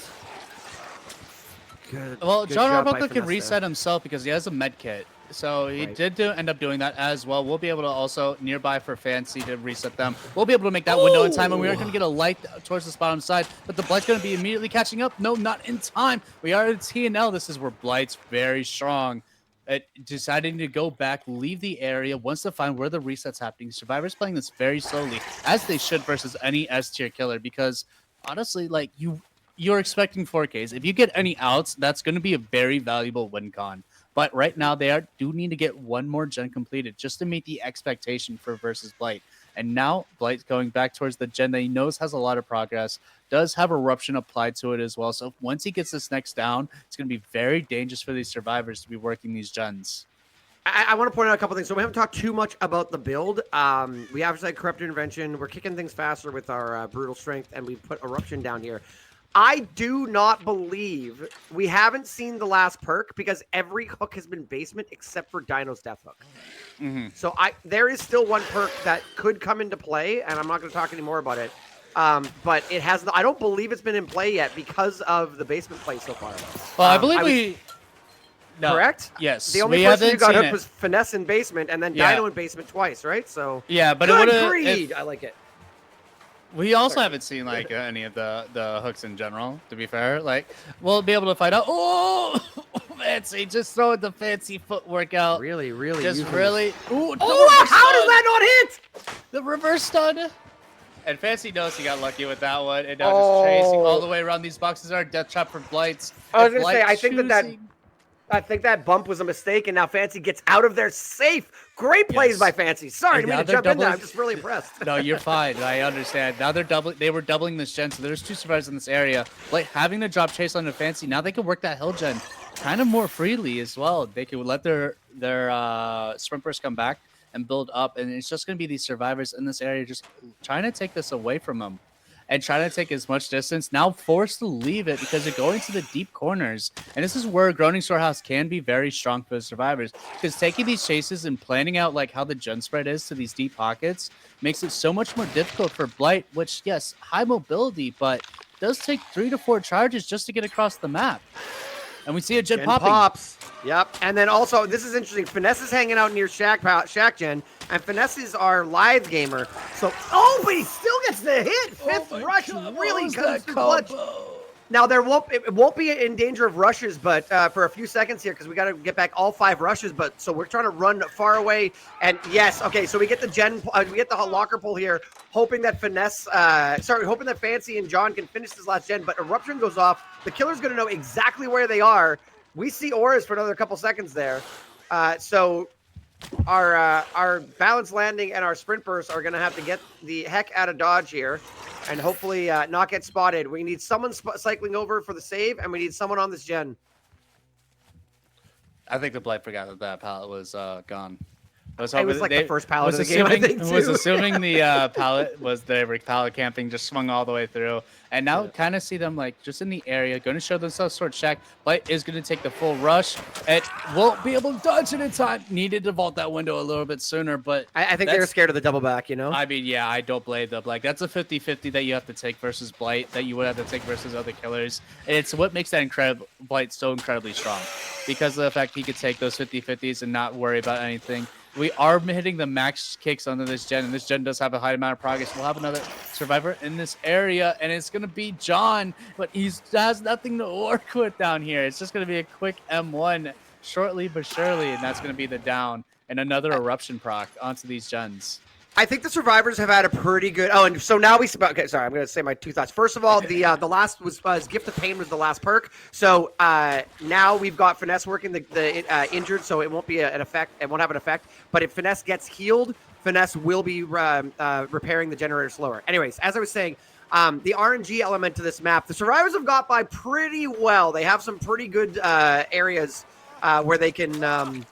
Good. Well, good John job by Arbuckle can Finesse reset there. himself because he has a med kit. So he Right. did end up doing that as well. We'll be able to also nearby for Fancy to reset them. We'll be able to make that window in time, and we are going to get a light towards this bottom side. But the Blight's going to be immediately catching up. No, not in time. We are at TNL. This is where Blight's very strong at deciding to go back, leave the area, wants to find where the reset's happening. Survivor's playing this very slowly, as they should versus any S tier killer, because honestly, like you're expecting 4Ks. If you get any outs, that's going to be a very valuable win con. But right now, they do need to get one more gen completed just to meet the expectation for versus Blight. And now Blight's going back towards the gen that he knows has a lot of progress, does have Eruption applied to it as well. So once he gets this next down, it's going to be very dangerous for these survivors to be working these gens. I want to point out a couple things. So we haven't talked too much about the build. We obviously had Corrupt Intervention. We're kicking things faster with our Brutal Strength, and we put Eruption down here. I do not believe we haven't seen the last perk because every hook has been basement except for Dino's Death Hook. Mm-hmm. So there is still one perk that could come into play, and I'm not going to talk any more about it. But it hasn't. I don't believe it's been in play yet because of the basement play so far. Well, I believe No. Correct? Yes. The only we person who haven't got seen hooked it. was Finesse in basement, and then Yeah. Dino in basement twice, right? So Yeah, but good it would greed. I like it. We also haven't seen like any of the hooks in general. To be fair, like we'll be able to find out. Oh, Fancy! Just throwing the fancy footwork out. Really, really. Just using really. this. Ooh, Oh, how does that not hit? The reverse stun. And Fancy knows he got lucky with that one, and now just chasing all the way around. These boxes are death trap for Blights. I was And gonna say, Blight I think that bump was a mistake, and now Fancy gets out of there safe. Great plays Yes. by Fancy. Sorry, And I now didn't mean to they're jump in there. doubling- I'm just really impressed. No, you're fine. I understand. Now they were doubling this gen, so there's 2 survivors in this area. Like having the drop chase on Fancy, now they can work that hill gen kind of more freely as well. They can let their sprint burst come back and build up, and it's just gonna be these survivors in this area just trying to take this away from them and trying to take as much distance. Now forced to leave it because they're going to the deep corners, and this is where Groaning Storehouse can be very strong for the survivors, because taking these chases and planning out like how the gen spread is to these deep pockets makes it so much more difficult for Blight, which yes, high mobility, but does take 3 to 4 charges just to get across the map. And we see a gen popping. Pops. Yep. And then also, this is interesting. Finesse is hanging out near Shack Gen, and Finesse is our live gamer. So, but he still gets the hit. Fifth rush really comes through clutch. Now it won't be in danger of rushes, but for a few seconds here, because we got to get back all 5 rushes. But so we're trying to run far away, and yes, okay. So we get the we get the locker pull here, hoping that hoping that Fancy and John can finish this last gen. But Eruption goes off. The killer's going to know exactly where they are. We see auras for another couple seconds there. So our balance landing and our sprint burst are going to have to get the heck out of dodge here. And hopefully not get spotted. We need someone cycling over for the save, and we need someone on this gen. I think the Blight forgot that pallet was gone. It was like the first pallet of the game, I think, too. Was assuming the pallet was the pallet camping, just swung all the way through. And now kind of see them like just in the area, going to show themselves towards Shack. Blight is going to take the full rush. It won't be able to dodge it in time. Needed to vault that window a little bit sooner, but I think they were scared of the double back, you know? I mean, yeah, I don't blame them. Like, that's a 50-50 that you have to take versus Blight, that you would have to take versus other killers. And it's what makes that Blight so incredibly strong. Because of the fact he could take those 50-50s and not worry about anything. we are hitting the max kicks under this gen, and this gen does have a high amount of progress. We'll have another survivor in this area, and it's going to be John, but he has nothing to work with down here. It's just going to be a quick M1 shortly but surely, and that's going to be the down, and another eruption proc onto these gens. I think the survivors have had a pretty good. Oh, and so now we. Okay, sorry, I'm going to say my two thoughts. First of all, the last was Gift of Pain was the last perk. So now we've got Finesse working the injured, so it won't be an effect. It won't have an effect. But if Finesse gets healed, Finesse will be repairing the generator slower. Anyways, as I was saying, the RNG element to this map, the survivors have got by pretty well. They have some pretty good areas where they can.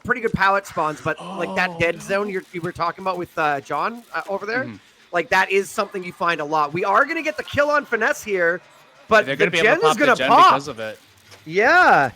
Pretty good pallet spawns, but like that dead zone you were talking about with John over there, like that is something you find a lot. We are going to get the kill on Finesse here, but the gen is going to pop because of it. Yeah,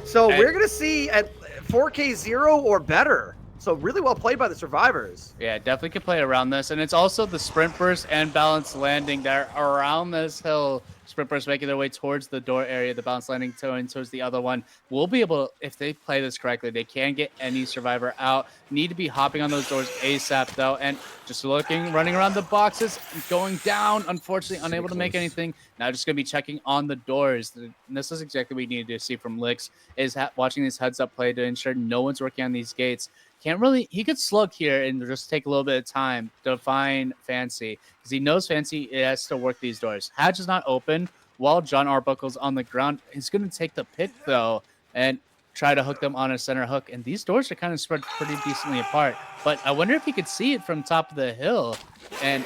so we're going to see at 4K 0 or better. So really well played by the survivors. Yeah, definitely can play around this. And it's also the sprint burst and balanced landing that are around this hill. Sprint burst making their way towards the door area, the balanced landing towards the other one. We'll be able, if they play this correctly, they can get any survivor out. Need to be hopping on those doors ASAP though. And just looking, running around the boxes, going down, unfortunately unable to make anything. Now just going to be checking on the doors. And this is exactly what we needed to see from Licks, is watching these heads up play to ensure no one's working on these gates. Can't really, he could slug here and just take a little bit of time to find Fancy, because he knows Fancy has to work these doors. Hatch is not open while John Arbuckle's on the ground. He's going to take the pick though and try to hook them on a center hook. And these doors are kind of spread pretty decently apart. But I wonder if he could see it from top of the hill and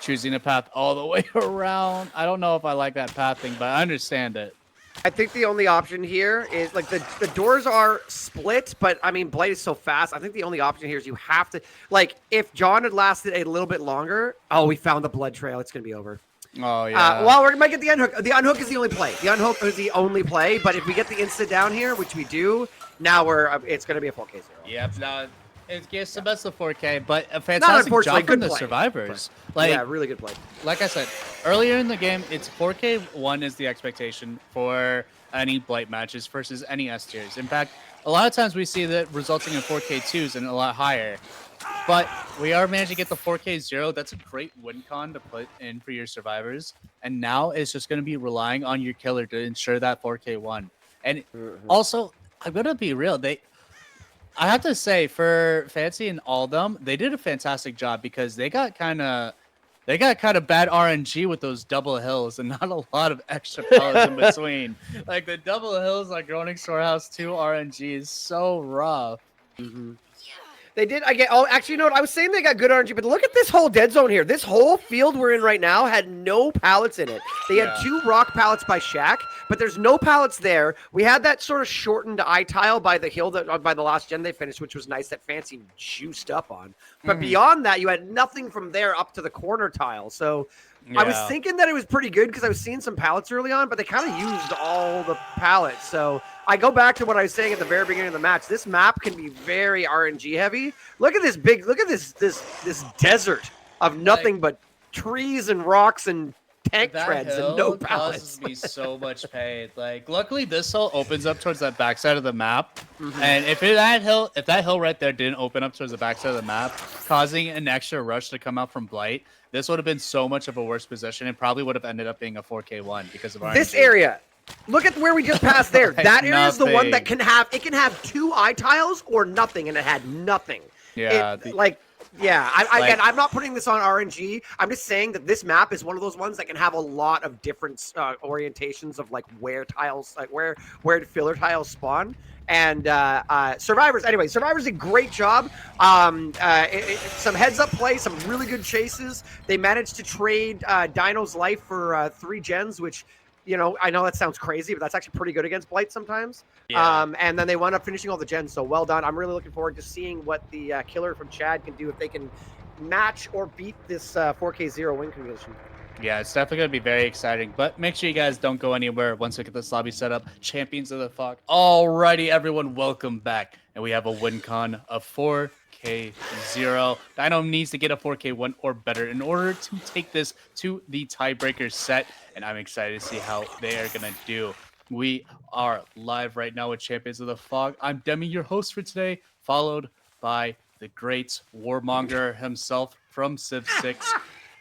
choosing a path all the way around. I don't know if I like that path thing, but I understand it. I think the only option here is like the doors are split, but I mean, Blight is so fast. I think the only option here is you have to, like, if John had lasted a little bit longer. Oh, we found the blood trail. It's going to be over. Oh, yeah. Well, we might get the unhook. The unhook is the only play. The unhook is the only play, but if we get the insta down here, which we do, now it's going to be a 4K 0. Yep, now it gets the best of 4K, but a fantastic job from the survivors. Like, yeah, really good play. Like I said, earlier in the game, it's 4K1 is the expectation for any Blight matches versus any S tiers. In fact, a lot of times we see that resulting in 4K2s and a lot higher. But we are managing to get the 4K 0. That's a great win con to put in for your survivors. And now it's just going to be relying on your killer to ensure that 4K1. And also, I'm going to be real. I have to say, for Fancy and Aldum, they did a fantastic job because they got kind of bad RNG with those double hills and not a lot of extra pellets in between. Like the double hills, like Groaning Storehouse 2 RNG is so rough. They did. Actually, you know what? I was saying they got good RNG, but look at this whole dead zone here. This whole field we're in right now had no pallets in it. They had 2 rock pallets by Shack, but there's no pallets there. We had that sort of shortened eye tile by the hill by the last gen they finished, which was nice, that Fancy juiced up on. But beyond that, you had nothing from there up to the corner tile. So I was thinking that it was pretty good because I was seeing some pallets early on, but they kind of used all the pallets. So I go back to what I was saying at the very beginning of the match. This map can be very RNG heavy. Look at this desert of nothing but trees and rocks and tank treads and no pallets. Causes me so much pain. Like, luckily this hill opens up towards that backside of the map, and if that hill right there didn't open up towards the backside of the map, causing an extra rush to come out from Blight, this would have been so much of a worse position. It probably would have ended up being a 4K1 because of RNG. This area. Look at where we just passed there. That area is the one that can have 2 eye tiles or nothing, and it had nothing. Yeah. I'm not putting this on RNG. I'm just saying that this map is one of those ones that can have a lot of different orientations of like where tiles, like where filler tiles spawn. And survivors. Anyway, survivors did a great job. Some heads up play, some really good chases. They managed to trade Dino's life for 3 gens, which, you know, I know that sounds crazy, but that's actually pretty good against Blight sometimes. Yeah. And then they wound up finishing all the gens, so well done. I'm really looking forward to seeing what the killer from Chad can do, if they can match or beat this 4K 0 win condition. Yeah, it's definitely going to be very exciting, but make sure you guys don't go anywhere once we get this lobby set up. Champions of the Fog. Alrighty, everyone, welcome back. And we have a win con of 4K 0. Dino needs to get a 4K 1 or better in order to take this to the tiebreaker set, and I'm excited to see how they are going to do. We are live right now with Champions of the Fog. I'm Demi, your host for today, followed by the great warmonger himself from Civ 6,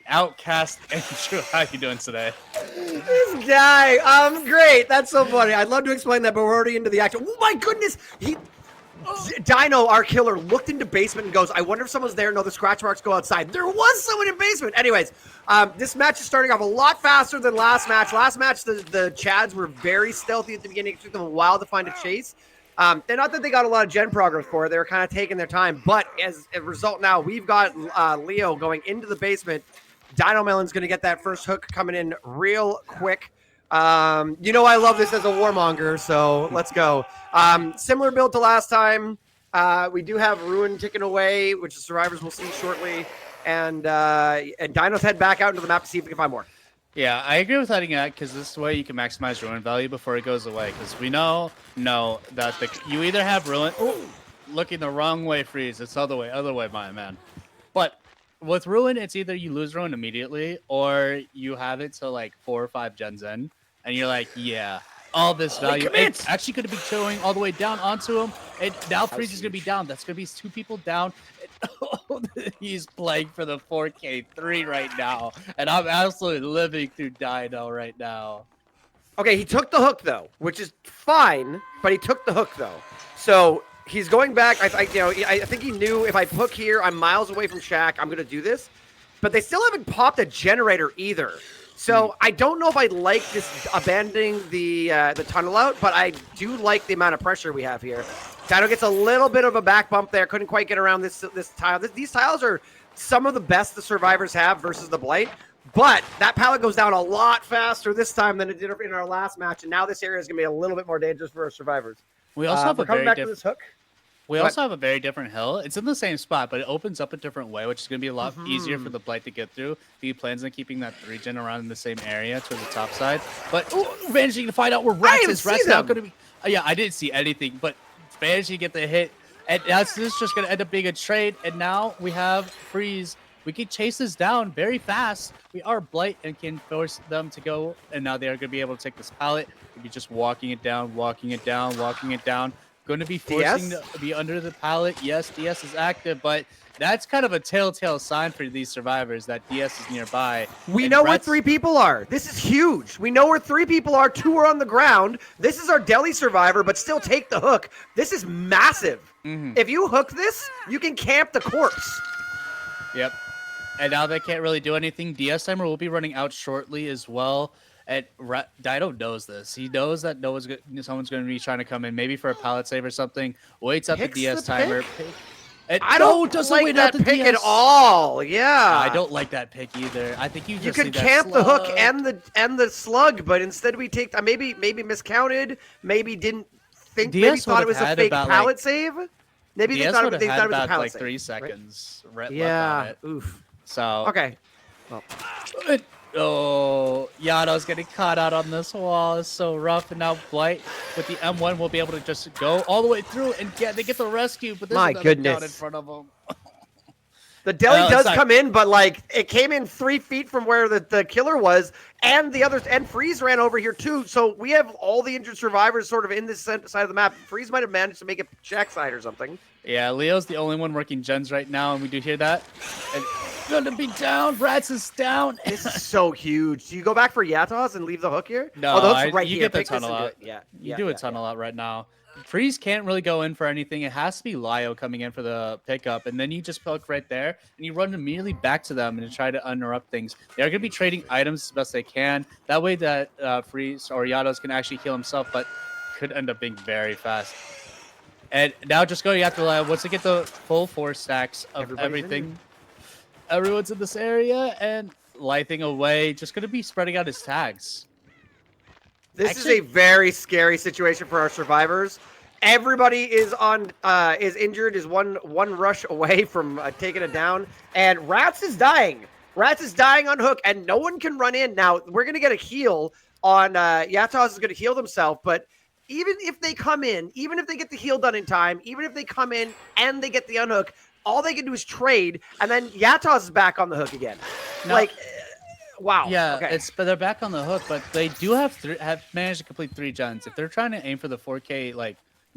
Outcast Andrew. How you doing today? This guy, great. That's so funny. I'd love to explain that, but we're already into the action. Oh my goodness, Dino, our killer, looked into basement and goes, I wonder if someone's there. No, the scratch marks go outside. There was someone in basement. Anyways, this match is starting off a lot faster than last match. Last match, the Chads were very stealthy at the beginning. It took them a while to find a chase. And not that they got a lot of gen progress for it. They were kind of taking their time. But as a result now, we've got Leo going into the basement. Dino Melon's going to get that first hook coming in real quick. You know I love this as a warmonger, so let's go. Similar build to last time. We do have Ruin ticking away, which the survivors will see shortly. And Dino's head back out into the map to see if we can find more. Yeah, I agree with heading out because this way you can maximize Ruin value before it goes away. Because we know that you either have Ruin. Ooh, looking the wrong way, Freeze. It's other way, my man. But with Ruin, it's either you lose Ruin immediately or you have it to like 4 or 5 gens in. And you're like, yeah, all this value. It's actually going to be showing all the way down onto him. And now Freeze is going to be down. That's going to be 2 people down. He's playing for the 4K3 right now. And I'm absolutely living through Dino right now. Okay, he took the hook, though, which is fine. But he took the hook, though. So he's going back. I think he knew if I hook here, I'm miles away from Shaq. I'm going to do this. But they still haven't popped a generator either. So I don't know if I like this abandoning the tunnel out, but I do like the amount of pressure we have here. Dino gets a little bit of a back bump there. Couldn't quite get around this tile. These tiles are some of the best the survivors have versus the Blight. But that pallet goes down a lot faster this time than it did in our last match. And now this area is going to be a little bit more dangerous for our survivors. We also have coming back to this hook. We also have a very different hill. It's in the same spot, but it opens up a different way, which is going to be a lot easier for the Blight to get through. He plans on keeping that 3-gen around in the same area to the top side. But managing to find out where Rats is. Rats now going to be... yeah, I didn't see anything, but managing to get the hit. And this is just going to end up being a trade. And now we have Freeze. We can chase this down very fast. We are Blight and can force them to go. And now they are going to be able to take this pallet. We'll be just walking it down, walking it down, walking it down. Going to be forcing to be under the pallet. Yes, DS is active, but that's kind of a telltale sign for these survivors that DS is nearby. We know where 3 people are. This is huge. We know where 3 people are. 2 are on the ground. This is our deli survivor, but still take the hook. This is massive. If you hook this, you can camp the corpse. Yep. And now they can't really do anything. DS timer will be running out shortly as well. And Dino knows this. He knows that someone's going to be trying to come in, maybe for a pallet save or something. Waits up the DS timer. I don't like that pick at all. Yeah, I don't like that pick either. I think you could camp the hook and the slug, but instead we take maybe miscounted. Maybe didn't think. Maybe thought it was a fake pallet save. Maybe they thought it was a pallet save. 3 seconds. Right? Yeah. Oof. So okay. Well. Oh, Yano's getting caught out on this wall. It's so rough. And now Blight with the M1 will be able to just go all the way through and they get the rescue. But there's another down in front of them. The deli does come in, but like it came in 3 feet from where the killer was, and the others, and Freeze ran over here too. So we have all the injured survivors sort of in this side of the map. Freeze might have managed to make it Shack side or something. Yeah, Leo's the only one working gens right now, and we do hear that. And gonna be down. Rats is down. This is so huge. Do you go back for Yatos and leave the hook here? No, the hook's right here. You get the tunnel out. You do a tunnel out right now. Freeze can't really go in for anything. It has to be Lio coming in for the pickup, and then you just poke right there, and you run immediately back to them and try to interrupt things. They're going to be trading items as best they can. That way that Freeze or Yatos can actually heal himself, but could end up being very fast. And now just going after Lio. Once they get the full 4 stacks of everything, everyone's in this area, and Lithing away, just going to be spreading out his tags. This is a very scary situation for our survivors. Everybody is is injured, is one rush away from taking it down, and Rats is dying. Rats is dying on hook, and no one can run in. Now we're gonna get a heal on Yatos is gonna heal himself, but even if they come in, even if they get the heal done in time, even if they come in and they get the unhook, all they can do is trade, and then Yatos is back on the hook again. No. Wow. Yeah, okay. But they're back on the hook, but they do have managed to complete 3 gens. If they're trying to aim for the 4K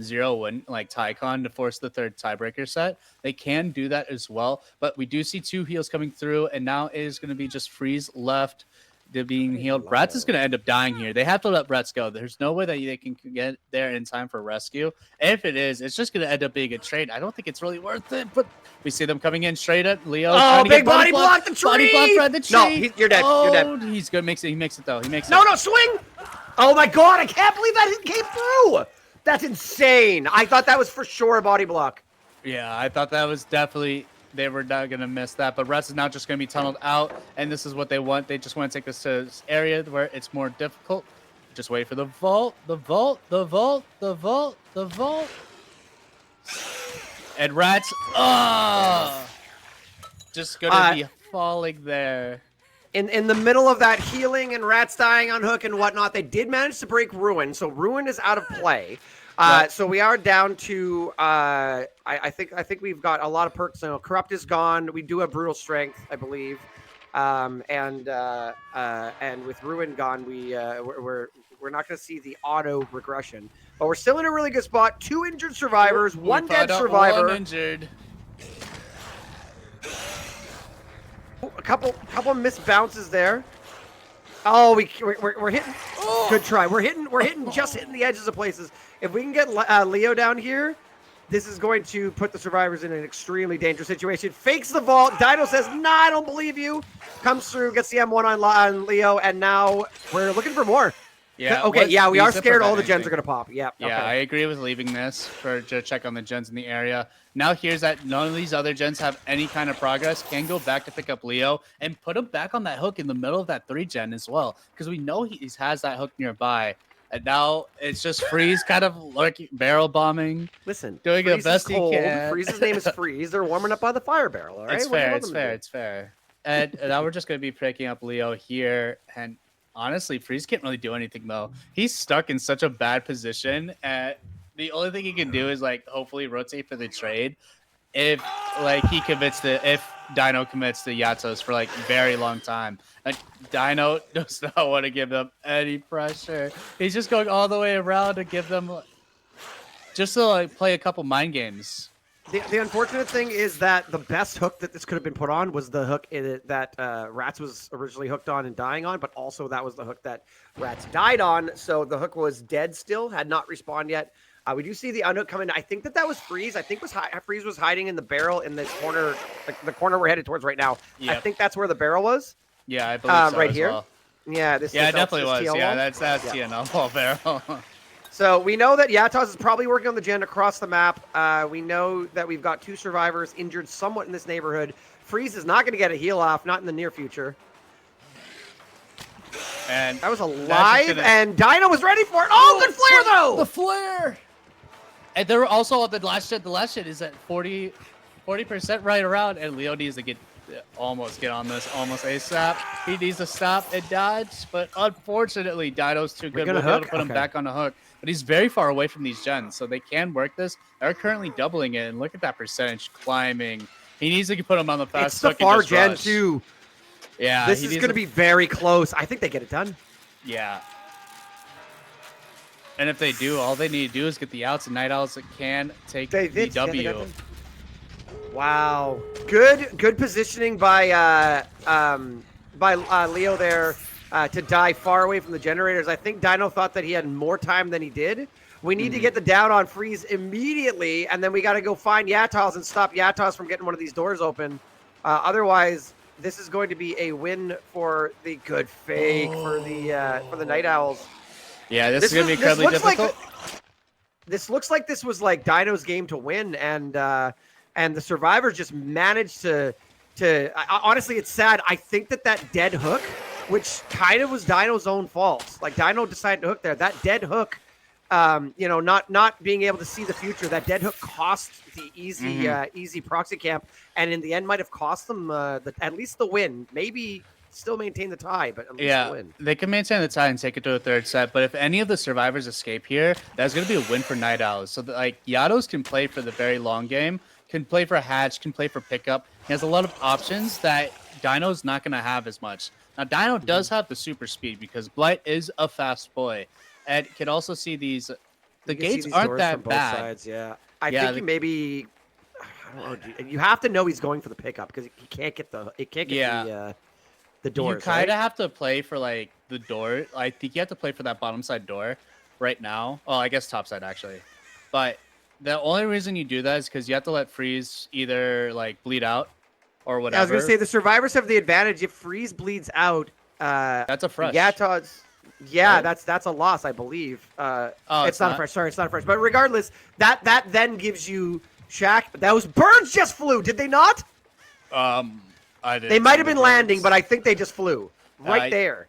0 win, like Tycon, to force the third tiebreaker set. They can do that as well, but we do see 2 heals coming through, and now it is going to be just Freeze left to being healed. Bratz is going to end up dying here. They have to let Bratz go. There's no way that they can get there in time for rescue. If it is, it's just going to end up being a trade. I don't think it's really worth it, but we see them coming in straight at Leo. Oh, big body block the tree! Body block right the tree. No, you're dead. Oh, You're dead. He's good. He makes it, though. He makes it. No, swing! Oh, my God. I can't believe that hit came through. That's insane. I thought that was for sure a body block. Yeah, I thought that was definitely... They were not going to miss that, but Rest is now just going to be tunneled out, and this is what they want. They just want to take this to this area where it's more difficult. Just wait for the vault, the vault, the vault, the vault, the vault. And Rats, just going to be falling there. In the middle of that healing and Rats dying on hook and whatnot, they did manage to break Ruin, so Ruin is out of play. So we are down to I think we've got a lot of perks now. Corrupt is gone. We do have Brutal Strength, I believe, and with Ruin gone, we're not going to see the auto regression, but we're still in a really good spot. 2 injured survivors, 1 dead survivor. 1 injured. A couple missed bounces there. Oh, we're hitting. Oh. Good try. We're hitting just hitting the edges of places. If we can get Leo down here, this is going to put the survivors in an extremely dangerous situation. Fakes the vault. Dino says, "Nah, I don't believe you." Comes through, gets the M1 on Leo, and now we're looking for more. Yeah. Okay. Yeah, we are scared all the gens are gonna pop. Yeah. Yeah, okay. I agree with leaving this to check on the gens in the area. Now here's that none of these other gens have any kind of progress. Can go back to pick up Leo and put him back on that hook in the middle of that 3 gen as well, because we know he has that hook nearby. And now it's just Freeze kind of lurking, barrel bombing. Listen, doing the best he can. Freeze's name is Freeze. They're warming up by the fire barrel. All right, it's fair. It's fair. It's fair. And now we're just gonna be picking up Leo here. And honestly, Freeze can't really do anything though. He's stuck in such a bad position. And the only thing he can do is like hopefully rotate for the trade. If Dino commits to Yatos for like very long time. And Dino does not want to give them any pressure. He's just going all the way around to give them just to like play a couple mind games. The unfortunate thing is that the best hook that this could have been put on was the hook that Rats was originally hooked on and dying on, but also that was the hook that Rats died on. So the hook was dead still, had not respawned yet. We do see the unhook coming. I think that was Freeze. I think Freeze was hiding in the barrel in this corner, the corner we're headed towards right now. Yep. I think that's where the barrel was. Yeah, I believe so right as here. Well. Yeah, it definitely was. TL Yeah, that's TNL ball barrel. So we know that Yatos is probably working on the gen across the map. We know that we've got 2 survivors injured somewhat in this neighborhood. Freeze is not going to get a heal off, not in the near future. And that was alive, and Dino was ready for it. Oh, good flare though! The flare. And they were also the last shit is at 40% right around, and Leo needs to almost get on this almost ASAP. He needs to stop and dodge, but unfortunately, Dino's too good. We'll be able to put him back on the hook, but he's very far away from these gens, so they can work this. They're currently doubling it, and look at that percentage climbing. He needs to put him on the fast hook. It's the far gen too. Yeah, this is going to be very close. I think they get it done. Yeah. And if they do, all they need to do is get the outs, and Night Owls can take the W. Wow, good positioning by Leo there to die far away from the generators. I think Dino thought that he had more time than he did. We need to get the down on Freeze immediately, and then we got to go find Yatos and stop Yatos from getting one of these doors open. Otherwise, this is going to be a win for the good fake for the Night Owls. Yeah, this is going to be incredibly difficult. This looks like this was like Dino's game to win, and the survivors just managed to honestly, it's sad. I think that dead hook, which kind of was Dino's own fault. Like Dino decided to hook there. That dead hook, not being able to see the future. That dead hook cost the easy proxy camp, and in the end might have cost them at least the win. Maybe still maintain the tie, but at least the win. They can maintain the tie and take it to a 3rd set. But if any of the survivors escape here, that's going to be a win for Night Owls. So like Yatos can play for the very long game, can play for hatch, can play for pickup. He has a lot of options that Dino's not going to have as much. Now Dino does have the super speed because Blight is a fast boy, and can also see these the You can see gates these aren't doors that from both bad. sides. Yeah, I Yeah, think you maybe. I don't know. You have to know he's going for the pickup because he can't get the. It can't get Yeah. the You doors. kind of Right? have to play for like the door. I think you have to play for that bottom side door right now. Oh, I guess top side actually. But the only reason you do that is because you have to let Freeze either like bleed out or Yeah, I was gonna whatever. say the survivors have the advantage if Freeze bleeds out. That's a fresh. Yataz. Yeah, right? that's a loss, I believe. Oh, It's not a fresh. Sorry, it's not a fresh. But regardless, that then gives you Shaq. Those birds just flew, did they not? I didn't They might see have the been landing, birds. but I think they just flew right there.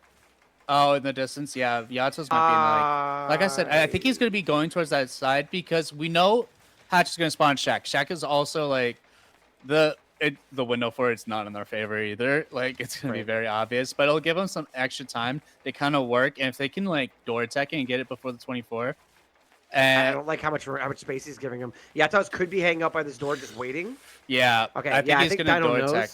Oh, in the distance, yeah. Yatos might be like I said, I think he's gonna be going towards that side because we know Hatch is gonna spawn Shaq. Shaq is also like the window for it's not in their favor either. Like it's gonna be very obvious, but it'll give them some extra time to kind of work. And if they can like door attack it and get it before the 24, I and don't like how much space he's giving him. Yatos could be hanging out by this door just waiting. yeah, Okay, I think he's gonna Dino door knows. attack.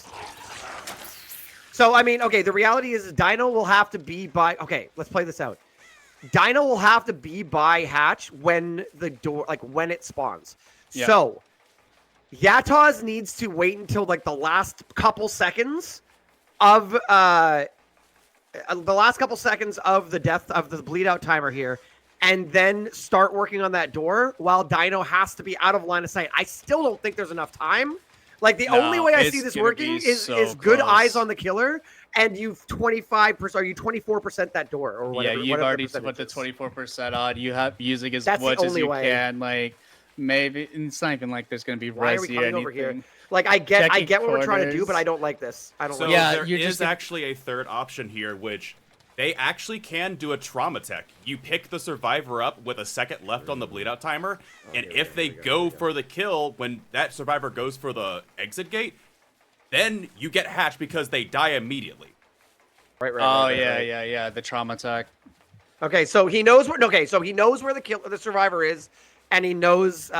So, I mean, okay, the reality is Dino will have to be by... Okay, let's play this out. Dino will have to be by Hatch when the door... Like, when it spawns. Yeah. So, Yataz needs to wait until, like, the last couple seconds of... the last couple seconds of the death of the bleed-out timer here, and then start working on that door while Dino has to be out of line of sight. I still don't think there's enough time. Like, the only way I see this working is good eyes on the killer, and you've 25% or you 24% that door or whatever. Yeah, you've already put the 24% on. You have using as much as you can. Like maybe it's not even like there's gonna be Why are we resi or coming anything. over here? Like I get Checking what we're trying to do, but corners. I don't like this. I don't So like Yeah, there you're is just- actually a third option here, which they actually can do a trauma tech. You pick the survivor up with a second left on the bleed out timer, and if they go for the kill when that survivor goes for the exit gate, then you get Hatch because they die immediately. Right. Oh yeah. The trauma attack. Okay, so he knows where. Okay, so he knows where the survivor is, and he knows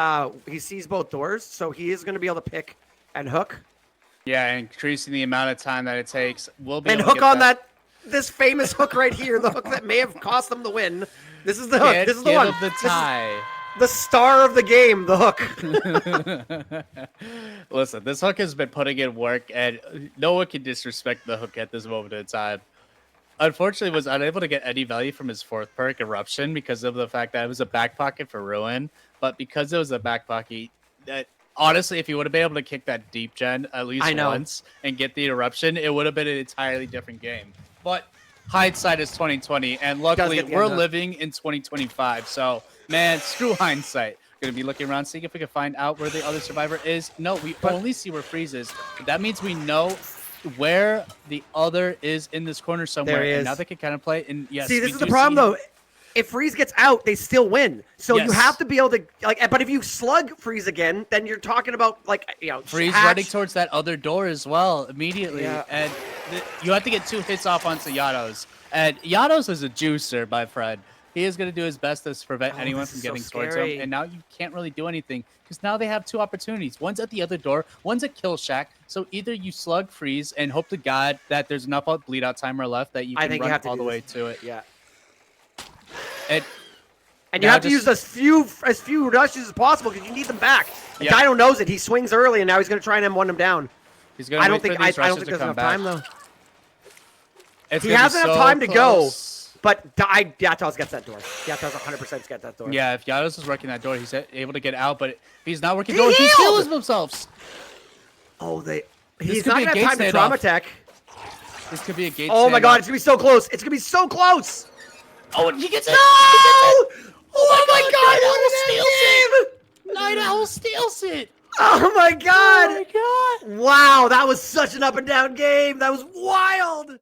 he sees both doors, so he is going to be able to pick and hook Yeah, increasing the amount of time that it takes. We'll be and able to hook get on this famous hook right here, the hook that may have cost them the win. This is the hook. Get, This is the give one. him the This is tie. the star of the game, the hook. Listen, this hook has been putting in work, and no one can disrespect the hook at this moment in time. Unfortunately, was unable to get any value from his fourth perk, Eruption, because of the fact that it was a back pocket for Ruin. But because it was a back pocket, that honestly, if you would have been able to kick that deep gen at least once and get the Eruption, it would have been an entirely different game. But hindsight is 2020, and luckily we're living in 2025. So, man, screw hindsight. Gonna be looking around, seeing if we can find out where the other survivor is. No, we only see where Freeze is. But that means we know where the other is in this corner somewhere. There he and is. now they can kind of play. And yes, See, this we is the do problem, see- though. If Freeze gets out, they still win. So you Yes. have to be able to like. But if you slug Freeze again, then you're talking about like Freeze Hatch. running towards that other door as well immediately. Yeah. And you have to get 2 hits off onto Yados. And Yados is a juicer, my friend. He is going to do his best to prevent anyone this from is so getting towards scary. him. And now you can't really do anything because now they have 2 opportunities. One's at the other door, one's at Kill Shack. So either you slug Freeze and hope to God that there's enough bleed out timer left that you I can think run you have to all do the way this. to it. Yeah. And you now have to just- use as few rushes as possible because you need them back. And Yeah. Dino knows it. He swings early, and now he's going to try and M1 him down. He's gonna I don't wait think for these I don't rushes think to there's come enough back. time though. It's He gonna be has enough so time to go. close. But Yatos gets that door. Yatos 100% gets that door. Yeah, if Yados is working that door, he's able to get out. But if he's not working He doors, he healed! steals himself. Oh, This he's could not be a going to gate have time to trauma standoff. tech. This could be a gate. Oh my standoff. God, it's going to be so close. It's going to be so close. Oh, he gets it. No! Oh my God, Night Owl steals it. Oh my God. Oh my God. Wow, that was such an up and down game. That was wild.